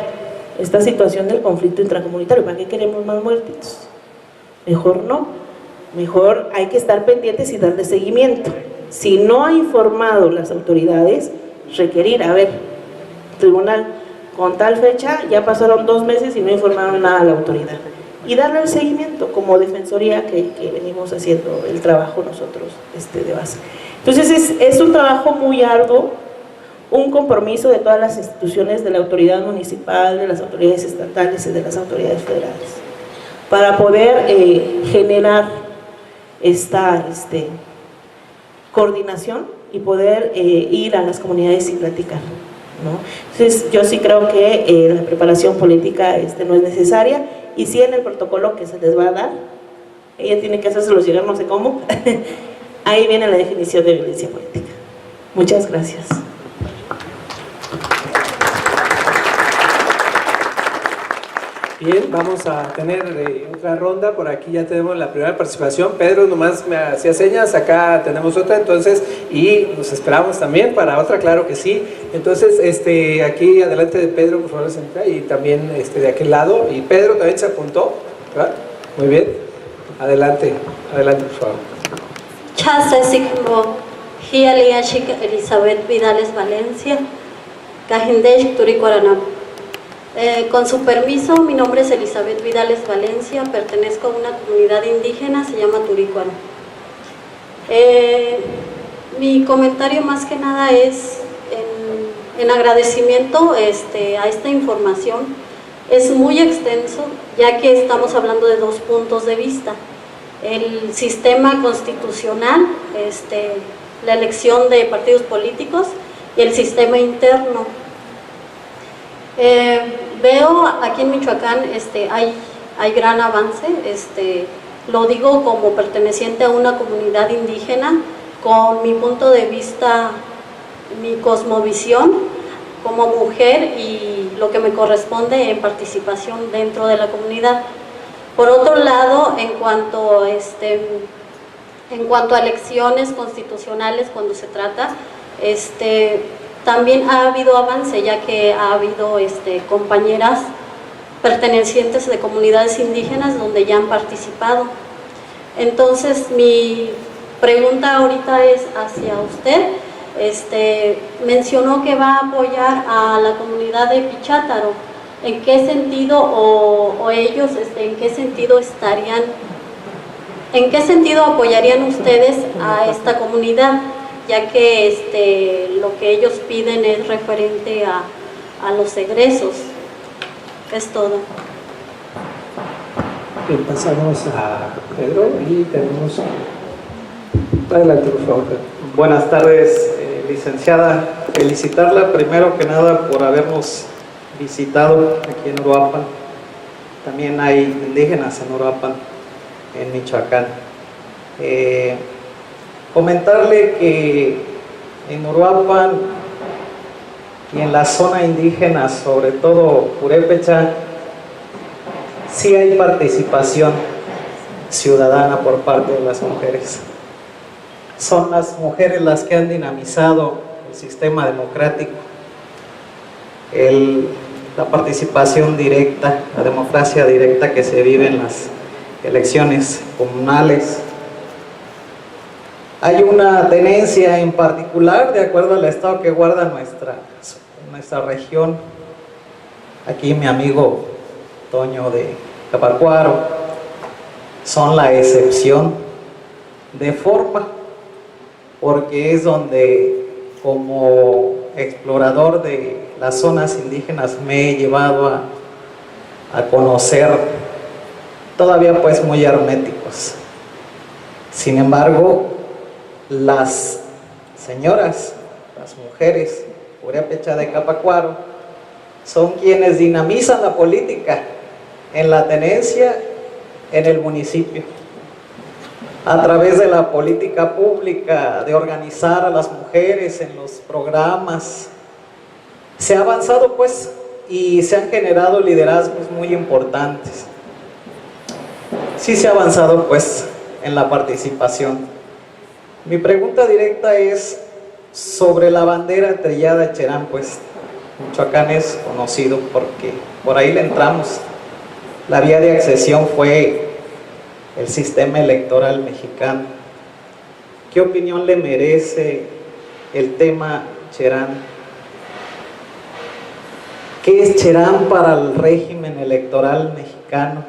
esta situación del conflicto intracomunitario. ¿Para qué queremos más muertitos? Mejor no. Mejor hay que estar pendientes y darle seguimiento. Si no ha informado las autoridades, requerir, a ver, tribunal, con tal fecha ya pasaron 2 meses y no informaron nada a la autoridad. Y darle el seguimiento como defensoría que venimos haciendo el trabajo nosotros de base. Entonces es un trabajo muy arduo, un compromiso de todas las instituciones, de la autoridad municipal, de las autoridades estatales y de las autoridades federales, para poder generar esta coordinación y poder ir a las comunidades y platicar, ¿no? Entonces yo sí creo que la preparación política no es necesaria, y sí en el protocolo que se les va a dar ella tiene que hacérselos llegar no sé cómo. Ahí viene la definición de violencia política. Muchas gracias. Bien, vamos a tener otra ronda. Por aquí ya tenemos la primera participación. Pedro nomás me hacía señas, acá tenemos otra, entonces, y nos esperamos también para otra, claro que sí. Entonces, aquí adelante de Pedro, por favor, senta, y también de aquel lado. Y Pedro también se apuntó, ¿verdad? Muy bien. Adelante, adelante, por favor. Chasesicmo, Hialia Chica Elizabeth Vidales Valencia, Cajendesh Turicuaranam. Con su permiso, mi nombre es Elizabeth Vidales Valencia, pertenezco a una comunidad indígena, se llama Turicuaro. Mi comentario más que nada es en agradecimiento a esta información. Es muy extenso, ya que estamos hablando de dos puntos de vista. El sistema constitucional, la elección de partidos políticos y el sistema interno. Veo aquí en Michoacán hay gran avance, lo digo como perteneciente a una comunidad indígena, con mi punto de vista, mi cosmovisión como mujer y lo que me corresponde en participación dentro de la comunidad. Por otro lado, en cuanto a elecciones constitucionales, cuando se trata, también ha habido avance, ya que ha habido compañeras pertenecientes de comunidades indígenas donde ya han participado. Entonces, mi pregunta ahorita es hacia usted. Mencionó que va a apoyar a la comunidad de Pichátaro. ¿En qué sentido o ellos, en qué sentido estarían, en qué sentido apoyarían ustedes a esta comunidad? Ya que lo que ellos piden es referente a los egresos. Es todo. Bien, pasamos a Pedro y tenemos... Adelante, por favor. Buenas tardes, licenciada. Felicitarla primero que nada por habernos visitado aquí en Uruapan. También hay indígenas en Uruapan, en Michoacán. Comentarle que en Uruapan y en la zona indígena, sobre todo Purépecha, sí hay participación ciudadana por parte de las mujeres. Son las mujeres las que han dinamizado el sistema democrático, la participación directa, la democracia directa que se vive en las elecciones comunales. Hay una tenencia en particular, de acuerdo al estado que guarda nuestra región. Aquí mi amigo Toño de Capacuaro son la excepción de forma, porque es donde como explorador de las zonas indígenas me he llevado a conocer, todavía pues muy herméticos. Sin embargo, las señoras, las mujeres purépecha de Capacuaro, son quienes dinamizan la política en la tenencia, en el municipio, a través de la política pública, de organizar a las mujeres en los programas. Se ha avanzado pues y se han generado liderazgos muy importantes. Sí se ha avanzado pues en la participación. Mi pregunta directa es sobre la bandera trillada Cherán, pues Michoacán es conocido porque por ahí le entramos. La vía de accesión fue el sistema electoral mexicano. ¿Qué opinión le merece el tema Cherán? ¿Qué es Cherán para el régimen electoral mexicano?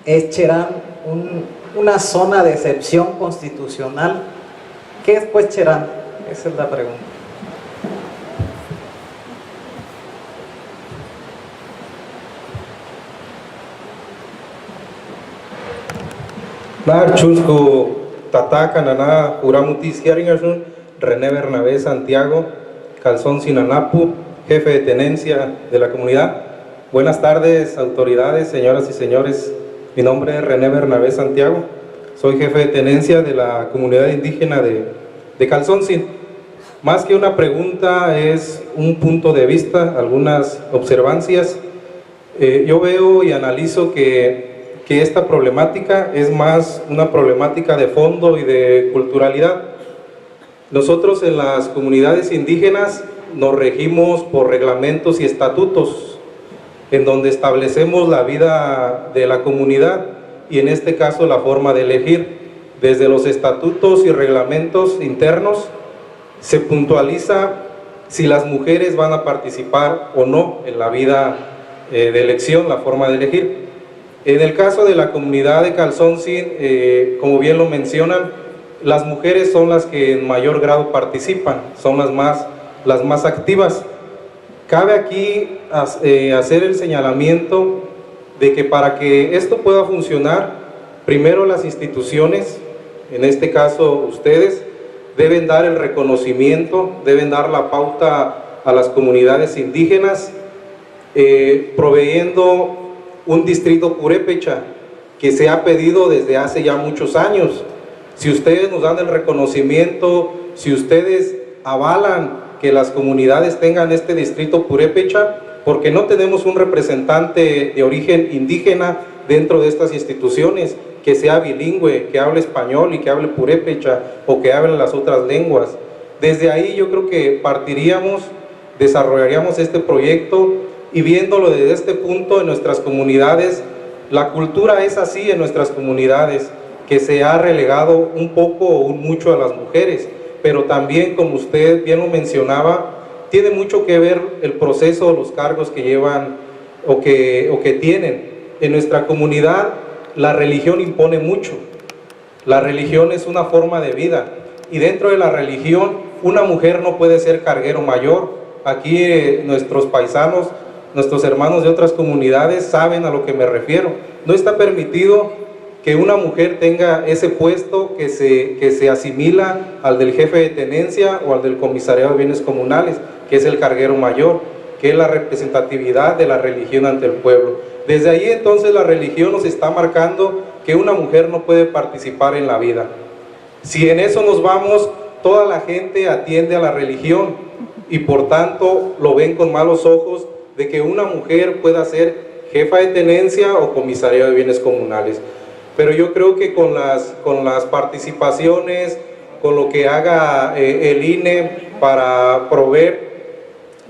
¿Es Cherán una zona de excepción constitucional? ¿Qué es pues Cherán? Esa es la pregunta. Chusco Tataca Naná Juramutis Hiaringasun, René Bernabé Santiago, Calzón Sinanapu, jefe de tenencia de la comunidad. Buenas tardes, autoridades, señoras y señores. Mi nombre es René Bernabé Santiago, soy jefe de tenencia de la comunidad indígena de Calzoncin. Más que una pregunta es un punto de vista, algunas observancias. Yo veo y analizo que esta problemática es más una problemática de fondo y de culturalidad. Nosotros en las comunidades indígenas nos regimos por reglamentos y estatutos, en donde establecemos la vida de la comunidad y en este caso la forma de elegir. Desde los estatutos y reglamentos internos se puntualiza si las mujeres van a participar o no en la vida de elección, la forma de elegir. En el caso de la comunidad de Calzoncin, como bien lo mencionan, las mujeres son las que en mayor grado participan, son las más activas. Cabe aquí hacer el señalamiento de que para que esto pueda funcionar, primero las instituciones, en este caso ustedes, deben dar el reconocimiento, deben dar la pauta a las comunidades indígenas, proveyendo un distrito purépecha que se ha pedido desde hace ya muchos años. Si ustedes nos dan el reconocimiento, si ustedes avalan que las comunidades tengan este distrito purépecha, porque no tenemos un representante de origen indígena dentro de estas instituciones que sea bilingüe, que hable español y que hable purépecha o que hable las otras lenguas. Desde ahí yo creo que partiríamos, desarrollaríamos este proyecto y viéndolo desde este punto en nuestras comunidades, la cultura es así en nuestras comunidades, que se ha relegado un poco o un mucho a las mujeres, pero también, como usted bien lo mencionaba, tiene mucho que ver el proceso, los cargos que llevan o que tienen. En nuestra comunidad la religión impone mucho. La religión es una forma de vida y dentro de la religión una mujer no puede ser carguero mayor. Aquí nuestros paisanos, nuestros hermanos de otras comunidades saben a lo que me refiero. No está permitido que una mujer tenga ese puesto que se asimila al del jefe de tenencia o al del comisariado de bienes comunales, que es el carguero mayor, que es la representatividad de la religión ante el pueblo. Desde ahí entonces la religión nos está marcando que una mujer no puede participar en la vida. Si en eso nos vamos, toda la gente atiende a la religión y por tanto lo ven con malos ojos de que una mujer pueda ser jefa de tenencia o comisariado de bienes comunales. Pero yo creo que con las participaciones, con lo que haga el INE para proveer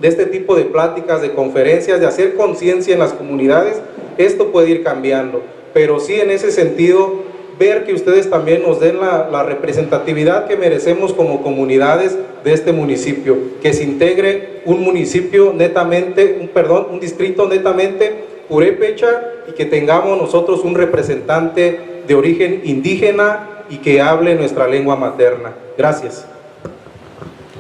de este tipo de pláticas, de conferencias, de hacer conciencia en las comunidades, esto puede ir cambiando. Pero sí, en ese sentido, ver que ustedes también nos den la representatividad que merecemos como comunidades de este municipio, que se integre un municipio netamente, un distrito netamente purépecha y que tengamos nosotros un representante de origen indígena y que hable nuestra lengua materna. Gracias.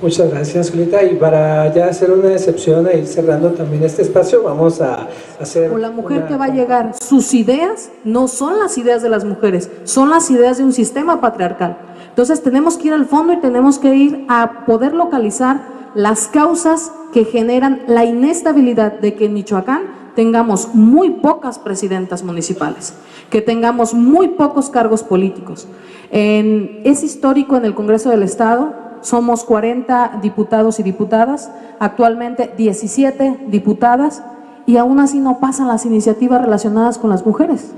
Muchas gracias, Julita. Y para ya hacer una excepción e ir cerrando también este espacio, vamos a hacer... Con la mujer que va a llegar, sus ideas no son las ideas de las mujeres, son las ideas de un sistema patriarcal. Entonces tenemos que ir al fondo y tenemos que ir a poder localizar las causas que generan la inestabilidad de que en Michoacán tengamos muy pocas presidentas municipales, que tengamos muy pocos cargos políticos. Es histórico en el Congreso del Estado, somos 40 diputados y diputadas, actualmente 17 diputadas, y aún así no pasan las iniciativas relacionadas con las mujeres.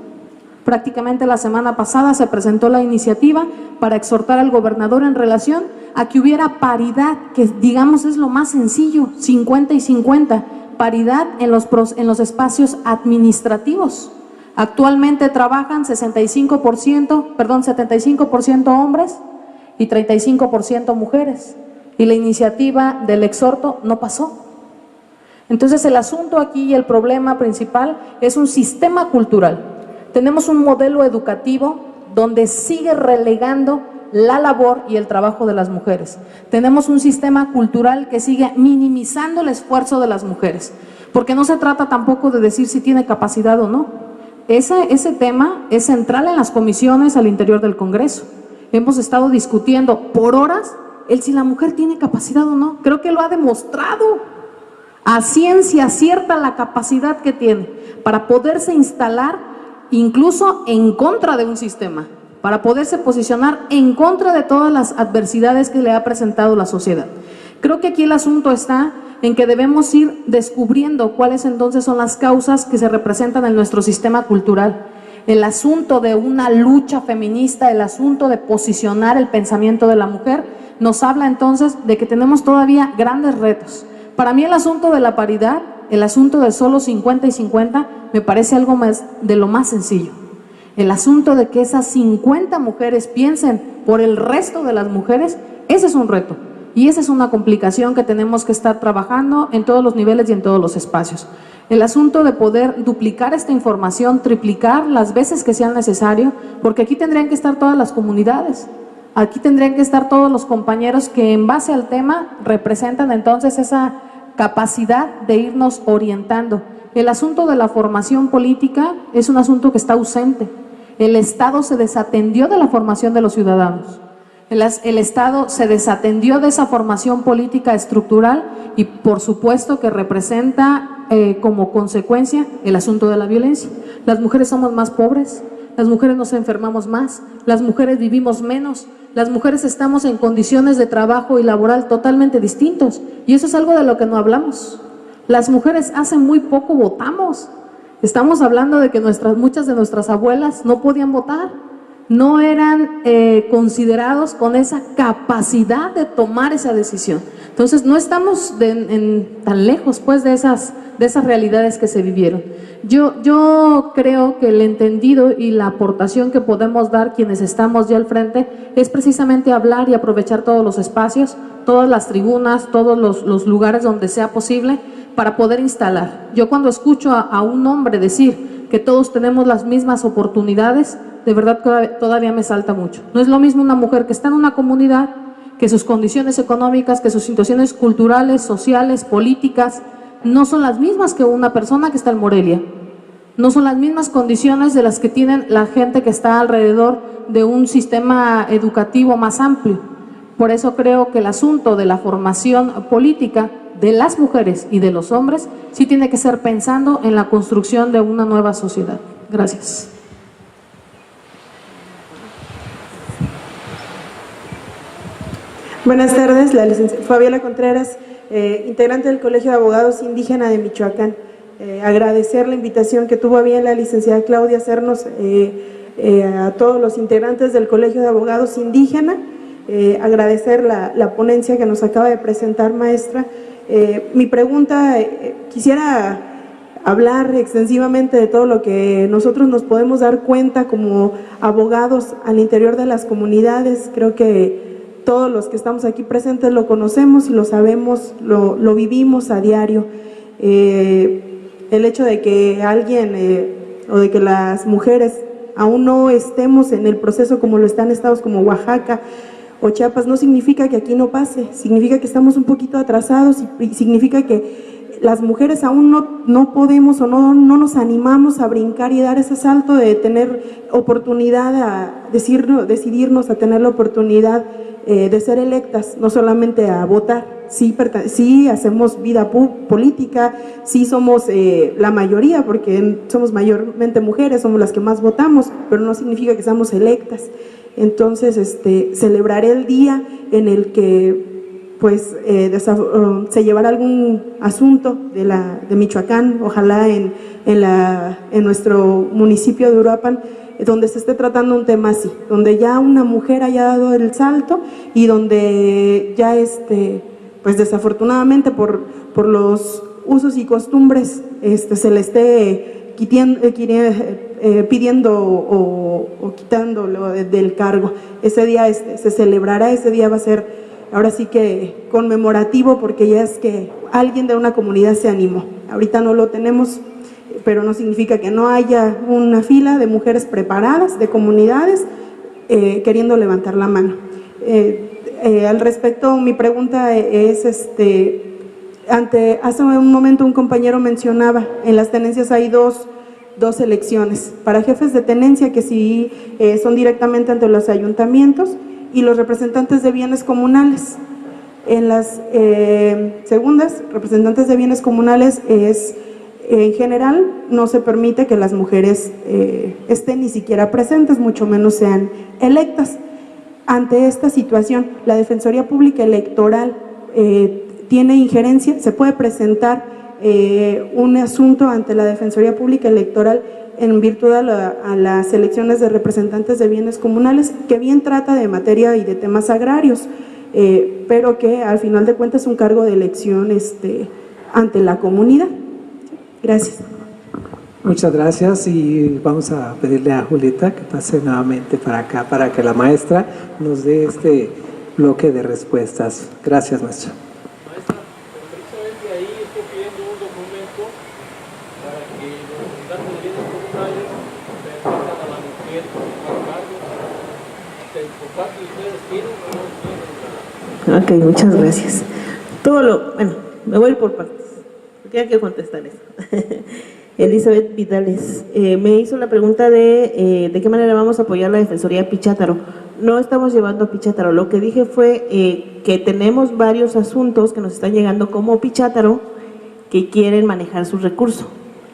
Prácticamente la semana pasada se presentó la iniciativa para exhortar al gobernador en relación a que hubiera paridad, que digamos es lo más sencillo, 50 y 50, paridad en los espacios administrativos. Actualmente trabajan 75% hombres y 35% mujeres. Y la iniciativa del exhorto no pasó. Entonces el asunto aquí y el problema principal es un sistema cultural. Tenemos un modelo educativo donde sigue relegando la labor y el trabajo de las mujeres. Tenemos un sistema cultural que sigue minimizando el esfuerzo de las mujeres, porque no se trata tampoco de decir si tiene capacidad o no. Ese tema es central en las comisiones al interior del Congreso. Hemos estado discutiendo por horas el si la mujer tiene capacidad o no. Creo que lo ha demostrado a ciencia cierta la capacidad que tiene para poderse instalar incluso en contra de un sistema, para poderse posicionar en contra de todas las adversidades que le ha presentado la sociedad. Creo que aquí el asunto está en que debemos ir descubriendo cuáles entonces son las causas que se representan en nuestro sistema cultural. El asunto de una lucha feminista, el asunto de posicionar el pensamiento de la mujer, nos habla entonces de que tenemos todavía grandes retos. Para mí el asunto de la paridad, el asunto de solo 50 y 50, me parece algo más de lo más sencillo. El asunto de que esas 50 mujeres piensen por el resto de las mujeres, ese es un reto. Y esa es una complicación que tenemos que estar trabajando en todos los niveles y en todos los espacios. El asunto de poder duplicar esta información, triplicar las veces que sea necesario, porque aquí tendrían que estar todas las comunidades, aquí tendrían que estar todos los compañeros que en base al tema representan entonces esa capacidad de irnos orientando. El asunto de la formación política es un asunto que está ausente. El Estado se desatendió de la formación de los ciudadanos. El Estado se desatendió de esa formación política estructural y por supuesto que representa como consecuencia el asunto de la violencia. Las mujeres somos más pobres, las mujeres nos enfermamos más, las mujeres vivimos menos, las mujeres estamos en condiciones de trabajo y laboral totalmente distintos y eso es algo de lo que no hablamos. Las mujeres hace muy poco votamos. Estamos hablando de que muchas de nuestras abuelas no podían votar. No eran considerados con esa capacidad de tomar esa decisión. Entonces no estamos tan lejos pues de esas realidades que se vivieron. Yo creo que el entendido y la aportación que podemos dar quienes estamos ya al frente es precisamente hablar y aprovechar todos los espacios, todas las tribunas, todos los lugares donde sea posible para poder instalar. Yo cuando escucho a un hombre decir que todos tenemos las mismas oportunidades, de verdad todavía me salta mucho. No es lo mismo una mujer que está en una comunidad, que sus condiciones económicas, que sus situaciones culturales, sociales, políticas, no son las mismas que una persona que está en Morelia. No son las mismas condiciones de las que tienen la gente que está alrededor de un sistema educativo más amplio. Por eso creo que el asunto de la formación política de las mujeres y de los hombres sí tiene que ser pensando en la construcción de una nueva sociedad. Gracias. Buenas tardes, la licenciada Fabiola Contreras, integrante del Colegio de Abogados Indígena de Michoacán. Agradecer la invitación que tuvo a bien la licenciada Claudia hacernos a todos los integrantes del Colegio de Abogados Indígena, agradecer la ponencia que nos acaba de presentar, maestra. Mi pregunta, quisiera hablar extensivamente de todo lo que nosotros nos podemos dar cuenta como abogados al interior de las comunidades. Creo que todos los que estamos aquí presentes lo conocemos y lo sabemos, lo vivimos a diario. El hecho de que alguien o de que las mujeres aún no estemos en el proceso como lo están estados como Oaxaca o Chiapas no significa que aquí no pase, significa que estamos un poquito atrasados y significa que las mujeres aún no podemos o no nos animamos a brincar y dar ese salto de tener oportunidad a decidirnos a tener la oportunidad de ser electas, no solamente a votar. Sí hacemos vida política, sí somos la mayoría, porque somos mayormente mujeres, somos las que más votamos, pero no significa que seamos electas. Entonces, celebraré el día en el que pues se llevará algún asunto de Michoacán, ojalá en nuestro municipio de Uruapan, donde se esté tratando un tema así, donde ya una mujer haya dado el salto y donde ya pues desafortunadamente por los usos y costumbres se le esté pidiendo o quitándolo del cargo. Ese día se celebrará, ese día va a ser ahora sí que conmemorativo, porque ya es que alguien de una comunidad se animó. Ahorita no lo tenemos, pero no significa que no haya una fila de mujeres preparadas, de comunidades, queriendo levantar la mano. Al respecto, mi pregunta es, hace un momento un compañero mencionaba, en las tenencias hay dos elecciones, para jefes de tenencia que sí son directamente ante los ayuntamientos, y los representantes de bienes comunales. En las segundas, representantes de bienes comunales es En general, no se permite que las mujeres estén ni siquiera presentes, mucho menos sean electas. Ante esta situación, la Defensoría Pública Electoral tiene injerencia, se puede presentar un asunto ante la Defensoría Pública Electoral en virtud a las elecciones de representantes de bienes comunales, que bien trata de materia y de temas agrarios, pero que al final de cuentas es un cargo de elección ante la comunidad. Gracias. Muchas gracias y vamos a pedirle a Julieta que pase nuevamente para acá para que la maestra nos dé este bloque de respuestas. Gracias, maestra. Maestra, precisamente ahí estoy pidiendo un documento para que los representantes de bienes comunales permitan a la mujer tomar cargos. Por parte de ustedes, ¿tienen o no tienen la... Ok, muchas gracias. Bueno, me voy por partes, porque hay que contestar eso. Elizabeth Vidales me hizo la pregunta de qué manera vamos a apoyar la Defensoría Pichátaro. No estamos llevando a Pichátaro, lo que dije fue que tenemos varios asuntos que nos están llegando como Pichátaro que quieren manejar su recurso,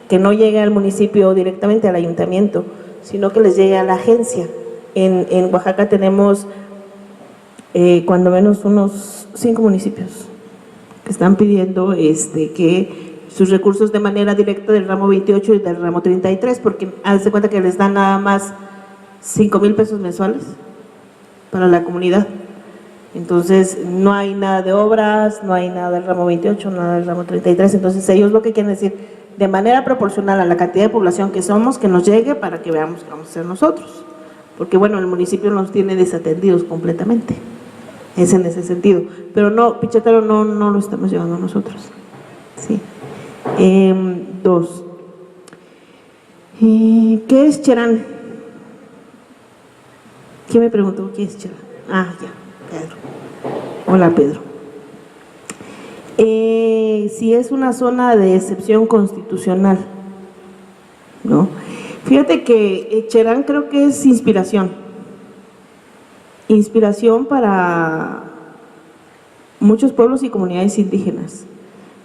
que no llegue al municipio directamente, al ayuntamiento, sino que les llegue a la agencia. En Oaxaca tenemos cuando menos unos 5 municipios que están pidiendo que sus recursos de manera directa del ramo 28 y del ramo 33, porque hazte cuenta que les dan nada más 5,000 pesos mensuales para la comunidad. Entonces no hay nada de obras, no hay nada del ramo 28, nada del ramo 33, entonces ellos lo que quieren decir, de manera proporcional a la cantidad de población que somos, que nos llegue para que veamos qué vamos a hacer nosotros, porque bueno, el municipio nos tiene desatendidos completamente, es en ese sentido, pero no, Pichátaro no lo estamos llevando nosotros, sí. 2. ¿Qué es Cherán? ¿Quién me preguntó qué es Cherán? Ah, ya, Pedro. Hola, Pedro. Si es una zona de excepción constitucional, ¿no? Fíjate que Cherán creo que es inspiración para muchos pueblos y comunidades indígenas,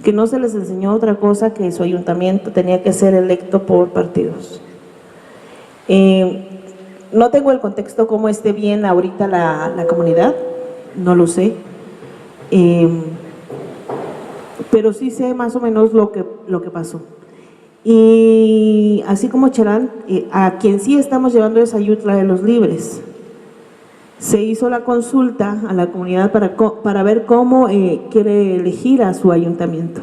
que no se les enseñó otra cosa que su ayuntamiento tenía que ser electo por partidos. No tengo el contexto cómo esté bien ahorita la comunidad, no lo sé, pero sí sé más o menos lo que pasó. Y así como Cherán, a quien sí estamos llevando es Ayutla de los Libres. Se hizo la consulta a la comunidad para ver cómo quiere elegir a su ayuntamiento.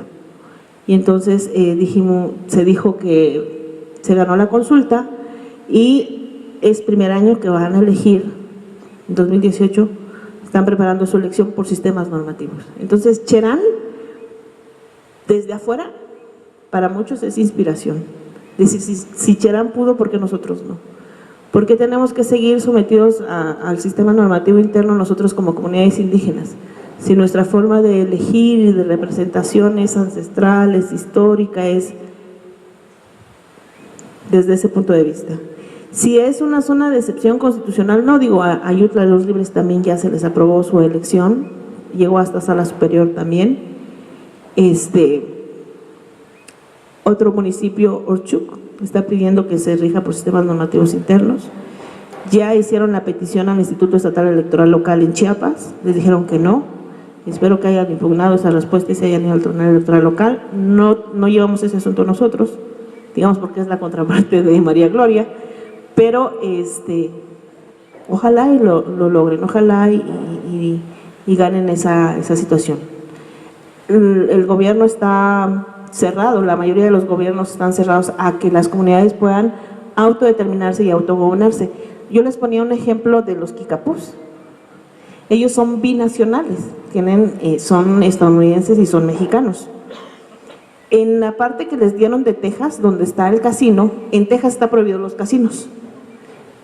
Y entonces se dijo que se ganó la consulta y es primer año que van a elegir, en 2018, están preparando su elección por sistemas normativos. Entonces Cherán, desde afuera, para muchos es inspiración. Decir, si Cherán pudo, ¿por qué nosotros no? ¿Por qué tenemos que seguir sometidos al sistema normativo interno nosotros como comunidades indígenas? Si nuestra forma de elegir y de representación es ancestral, es histórica, es desde ese punto de vista. Si es una zona de excepción constitucional, no digo, a Ayutla de los Libres también ya se les aprobó su elección, llegó hasta Sala Superior también. Otro municipio, Orchuc, está pidiendo que se rija por sistemas normativos internos. Ya hicieron la petición al Instituto Estatal Electoral Local en Chiapas, les dijeron que no. Espero que hayan impugnado esa respuesta y se hayan ido al Tribunal Electoral Local. No llevamos ese asunto nosotros, digamos porque es la contraparte de María Gloria, pero ojalá y lo logren, ojalá y ganen esa situación. El gobierno está cerrado, la mayoría de los gobiernos están cerrados a que las comunidades puedan autodeterminarse y autogobernarse. Yo les ponía un ejemplo de los Kikapús. Ellos son binacionales, son estadounidenses y son mexicanos. En la parte que les dieron de Texas, donde está el casino, en Texas está prohibido los casinos,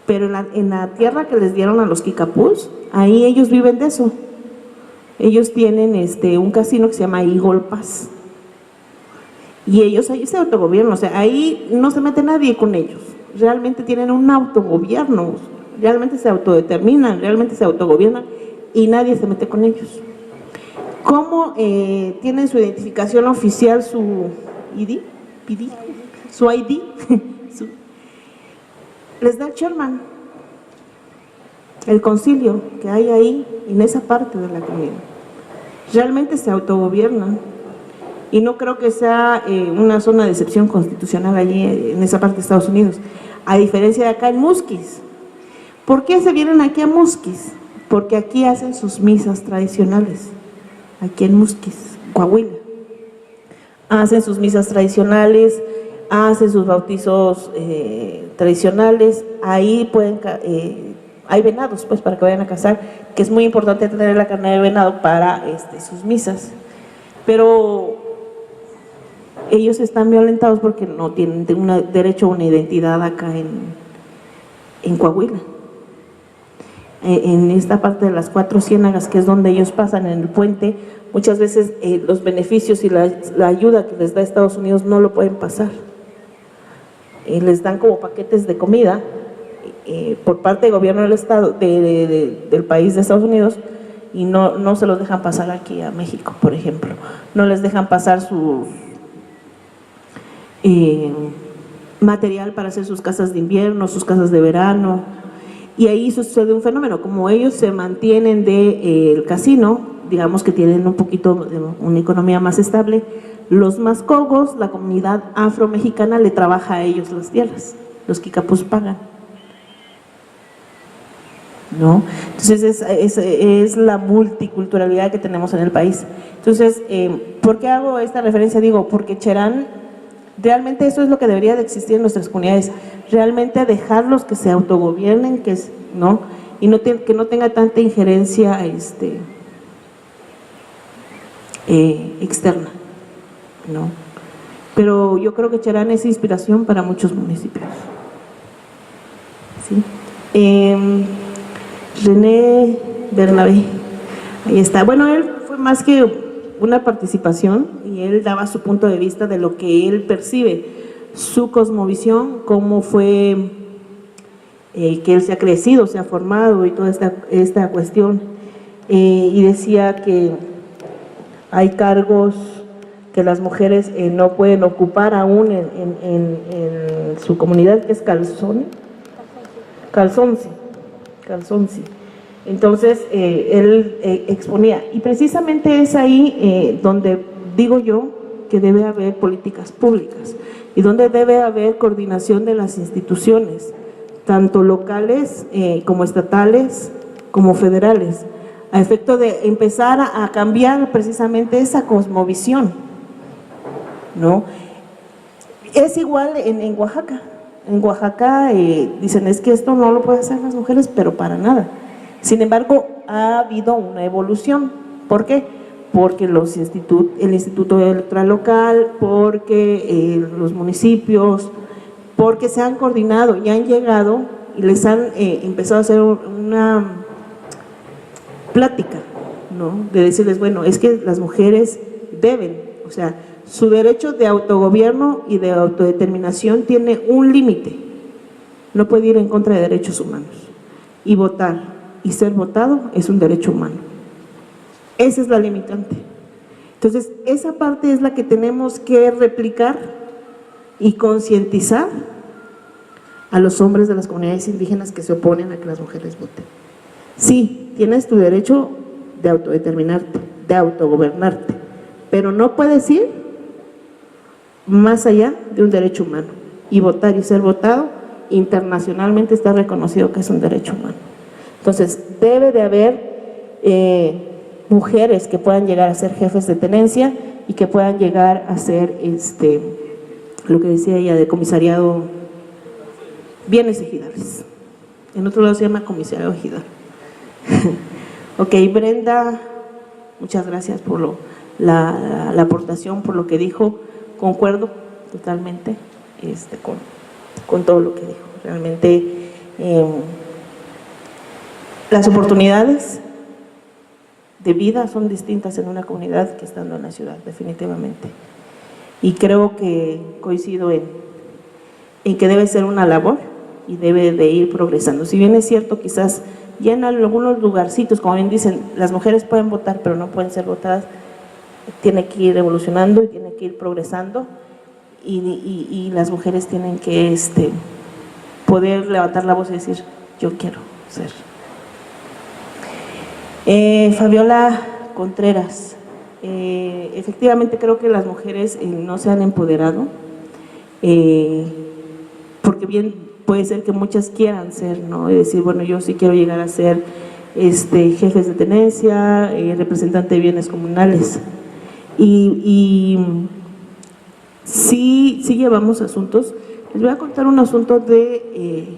pero en la tierra que les dieron a los Kikapús, ahí ellos viven de eso. Ellos tienen un casino que se llama Eagle Pass. Y ellos ahí se autogobiernan, o sea, ahí no se mete nadie con ellos, realmente tienen un autogobierno, realmente se autodeterminan, realmente se autogobiernan y nadie se mete con ellos. ¿Cómo tienen su identificación oficial, su ID? su ID, les da el Sherman, el concilio que hay ahí en esa parte de la comunidad. Realmente se autogobiernan y no creo que sea una zona de excepción constitucional allí en esa parte de Estados Unidos, a diferencia de acá en Musquis. ¿Por qué se vienen aquí a Musquis? Porque aquí hacen sus misas tradicionales, aquí en Musquis, Coahuila. Hacen sus misas tradicionales, hacen sus bautizos tradicionales, ahí pueden, hay venados pues para que vayan a cazar, que es muy importante tener la carne de venado para sus misas, pero ellos están violentados porque no tienen derecho a una identidad acá en Coahuila. En esta parte de las 4 ciénagas, que es donde ellos pasan en el puente, muchas veces los beneficios y la ayuda que les da Estados Unidos no lo pueden pasar. Les dan como paquetes de comida por parte del gobierno del estado del país de Estados Unidos, y no se los dejan pasar aquí a México, por ejemplo. No les dejan pasar su material para hacer sus casas de invierno, sus casas de verano. Y ahí sucede un fenómeno, como ellos se mantienen del casino, digamos que tienen un poquito de una economía más estable, los mascogos, la comunidad afro-mexicana, le trabaja a ellos las tierras, los kikapús pagan, ¿no? Entonces es la multiculturalidad que tenemos en el país. Entonces, ¿por qué hago esta referencia? Digo, porque Cherán, realmente eso es lo que debería de existir en nuestras comunidades, realmente dejarlos que se autogobiernen, ¿no? Y que no tenga tanta injerencia externa, ¿no? Pero yo creo que Cherán es inspiración para muchos municipios, ¿sí? René Bernabé, ahí está. Bueno, él fue más que una participación y él daba su punto de vista de lo que él percibe, su cosmovisión, cómo fue que él se ha crecido, se ha formado y toda esta cuestión. Y decía que hay cargos que las mujeres no pueden ocupar aún en su comunidad, que es Calzonsi. Entonces, él exponía, y precisamente es ahí donde digo yo que debe haber políticas públicas y donde debe haber coordinación de las instituciones, tanto locales como estatales, como federales, a efecto de empezar a cambiar precisamente esa cosmovisión, ¿no? Es igual en Oaxaca. En Oaxaca dicen, es que esto no lo pueden hacer las mujeres, pero para nada. Sin embargo, ha habido una evolución. ¿Por qué? Porque el Instituto Electoral Local, porque los municipios, porque se han coordinado y han llegado y les han empezado a hacer una plática, ¿no? De decirles, bueno, es que las mujeres deben, o sea, su derecho de autogobierno y de autodeterminación tiene un límite, no puede ir en contra de derechos humanos, y votar y ser votado es un derecho humano. Esa es la limitante. Entonces, esa parte es la que tenemos que replicar y concientizar a los hombres de las comunidades indígenas que se oponen a que las mujeres voten. Sí, tienes tu derecho de autodeterminarte, de autogobernarte, pero no puedes ir más allá de un derecho humano. Y votar y ser votado internacionalmente está reconocido que es un derecho humano. Entonces, debe de haber mujeres que puedan llegar a ser jefes de tenencia y que puedan llegar a ser, lo que decía ella, de comisariado, bienes ejidales. En otro lado se llama comisariado ejidal. Ok, Brenda, muchas gracias por la aportación, por lo que dijo. Concuerdo totalmente con todo lo que dijo. Realmente las oportunidades de vida son distintas en una comunidad que estando en la ciudad, definitivamente. Y creo que coincido en que debe ser una labor y debe de ir progresando. Si bien es cierto, quizás ya en algunos lugarcitos, como bien dicen, las mujeres pueden votar, pero no pueden ser votadas, tiene que ir evolucionando y tiene que ir progresando. y las mujeres tienen que poder levantar la voz y decir, yo quiero ser. Fabiola Contreras, efectivamente creo que las mujeres no se han empoderado, porque bien puede ser que muchas quieran ser, ¿no? Es decir, bueno, yo sí quiero llegar a ser jefes de tenencia, representante de bienes comunales, y sí llevamos asuntos. Les voy a contar un asunto de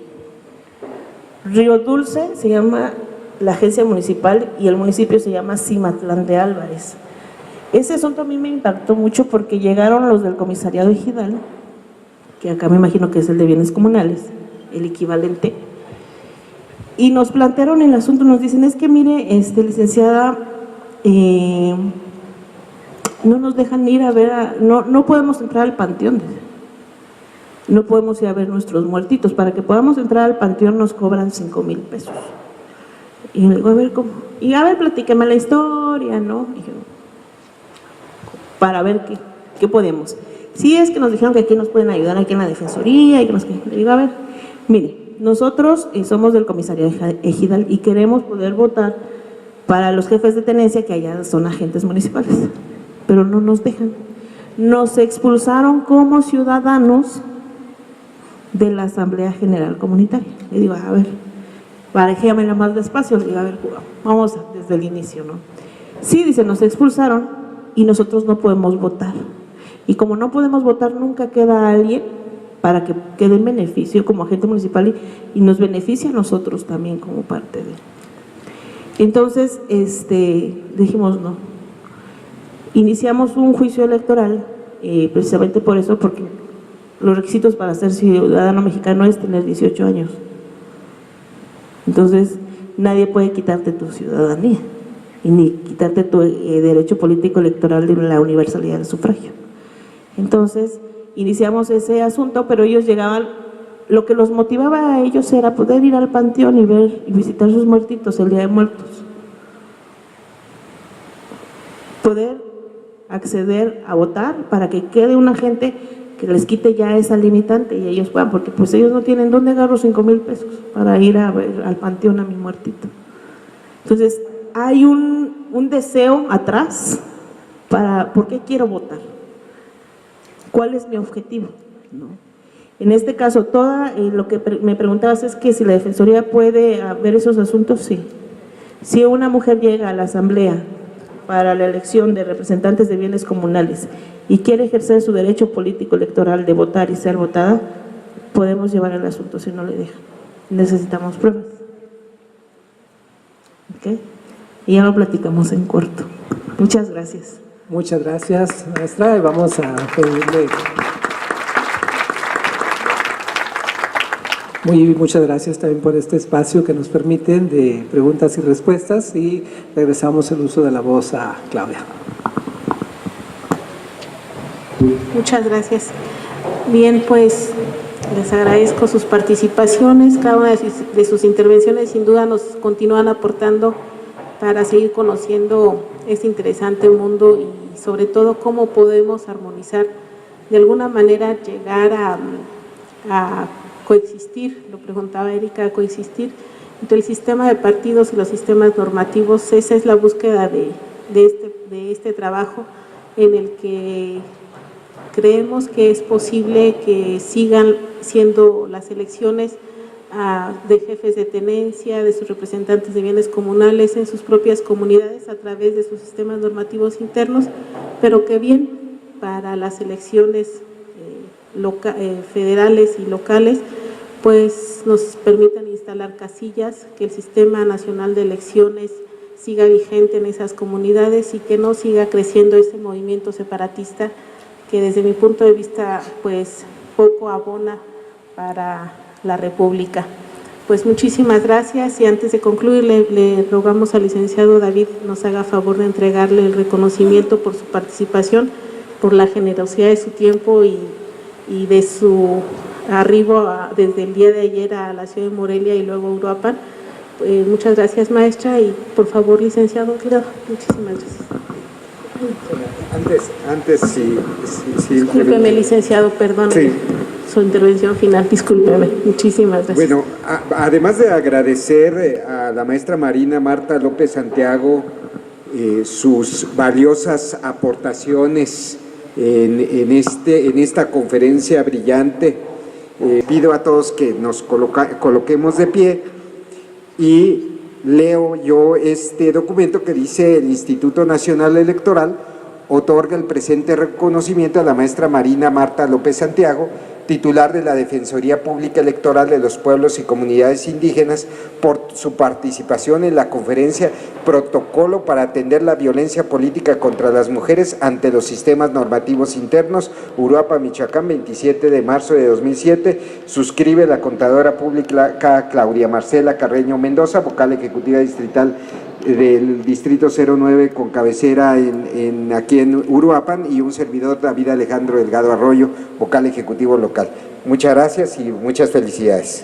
Río Dulce, se llama la agencia municipal, y el municipio se llama Cimatlán de Álvarez. Ese asunto a mí me impactó mucho porque llegaron los del comisariado ejidal, que acá me imagino que es el de bienes comunales, el equivalente, y nos plantearon el asunto, nos dicen, es que mire, licenciada, no nos dejan ir a ver, no podemos entrar al panteón, no podemos ir a ver nuestros muertitos, para que podamos entrar al panteón nos cobran 5,000 pesos. Y le digo, a ver, ¿cómo? Y a ver, platíqueme la historia, ¿no? Y yo, para ver qué podemos. Sí, es que nos dijeron que aquí nos pueden ayudar, aquí en la defensoría, y que nos... Le digo, a ver, mire, nosotros somos del comisariado ejidal y queremos poder votar para los jefes de tenencia que allá son agentes municipales, pero no nos dejan. Nos expulsaron como ciudadanos de la Asamblea General Comunitaria. Le digo, a ver, parejéamela más despacio. Le digo, a ver, vamos desde el inicio, ¿no? Sí, dice, nos expulsaron y nosotros no podemos votar. Y como no podemos votar, nunca queda alguien para que quede en beneficio como agente municipal y nos beneficia a nosotros también como parte de. Entonces, dijimos no. Iniciamos un juicio electoral, precisamente por eso, porque los requisitos para ser ciudadano mexicano es tener 18 años. Entonces, nadie puede quitarte tu ciudadanía y ni quitarte tu derecho político electoral de la universalidad del sufragio. Entonces, iniciamos ese asunto, pero ellos llegaban, lo que los motivaba a ellos era poder ir al panteón y ver y visitar sus muertitos el Día de Muertos. Poder acceder a votar para que quede una gente que les quite ya esa limitante y ellos puedan, porque pues ellos no tienen dónde agarro 5,000 pesos para ir a ver al panteón a mi muertito. Entonces, hay un deseo atrás para, ¿por qué quiero votar? ¿Cuál es mi objetivo? ¿No? En este caso, lo que me preguntabas es que si la Defensoría puede ver esos asuntos, sí. Si una mujer llega a la asamblea para la elección de representantes de bienes comunales y quiere ejercer su derecho político electoral de votar y ser votada, podemos llevar el asunto si no le dejan. Necesitamos pruebas. ¿Okay? Y ya lo platicamos en corto. Muchas gracias. Muchas gracias, maestra, y vamos a pedirle. Muchas gracias también por este espacio que nos permiten de preguntas y respuestas, y regresamos el uso de la voz a Claudia. Muchas gracias. Bien, pues les agradezco sus participaciones, cada una de sus intervenciones sin duda nos continúan aportando para seguir conociendo este interesante mundo y sobre todo cómo podemos armonizar, de alguna manera llegar a coexistir, lo preguntaba Erika, a coexistir entre el sistema de partidos y los sistemas normativos. Esa es la búsqueda de este trabajo en el que creemos que es posible que sigan siendo las elecciones de jefes de tenencia, de sus representantes de bienes comunales en sus propias comunidades a través de sus sistemas normativos internos, pero que bien para las elecciones federales y locales pues nos permitan instalar casillas, que el Sistema Nacional de Elecciones siga vigente en esas comunidades y que no siga creciendo ese movimiento separatista que desde mi punto de vista pues poco abona para la República. Pues muchísimas gracias y antes de concluir le rogamos al licenciado David nos haga favor de entregarle el reconocimiento por su participación, por la generosidad de su tiempo y de su arribo desde el día de ayer a la ciudad de Morelia y luego a Uruapan. Muchas gracias, maestra, y por favor, licenciado, muchísimas gracias. Antes sí. Discúlpeme, licenciado, perdón. Sí. Su intervención final, discúlpeme. Muchísimas gracias. Bueno, además de agradecer a la maestra Marina Marta López Santiago sus valiosas aportaciones en esta conferencia brillante, pido a todos que nos coloquemos de pie y leo yo este documento que dice: el Instituto Nacional Electoral otorga el presente reconocimiento a la maestra Marina Marta López Santiago, titular de la Defensoría Pública Electoral de los Pueblos y Comunidades Indígenas, por su participación en la conferencia Protocolo para atender la violencia política contra las mujeres ante los sistemas normativos internos, Uruapan, Michoacán, 27 de marzo de 2007. Suscribe la contadora pública Claudia Marcela Carreño Mendoza, vocal ejecutiva distrital del Distrito 09 con cabecera aquí en Uruapan, y un servidor, David Alejandro Delgado Arroyo, vocal ejecutivo local. Muchas gracias y muchas felicidades.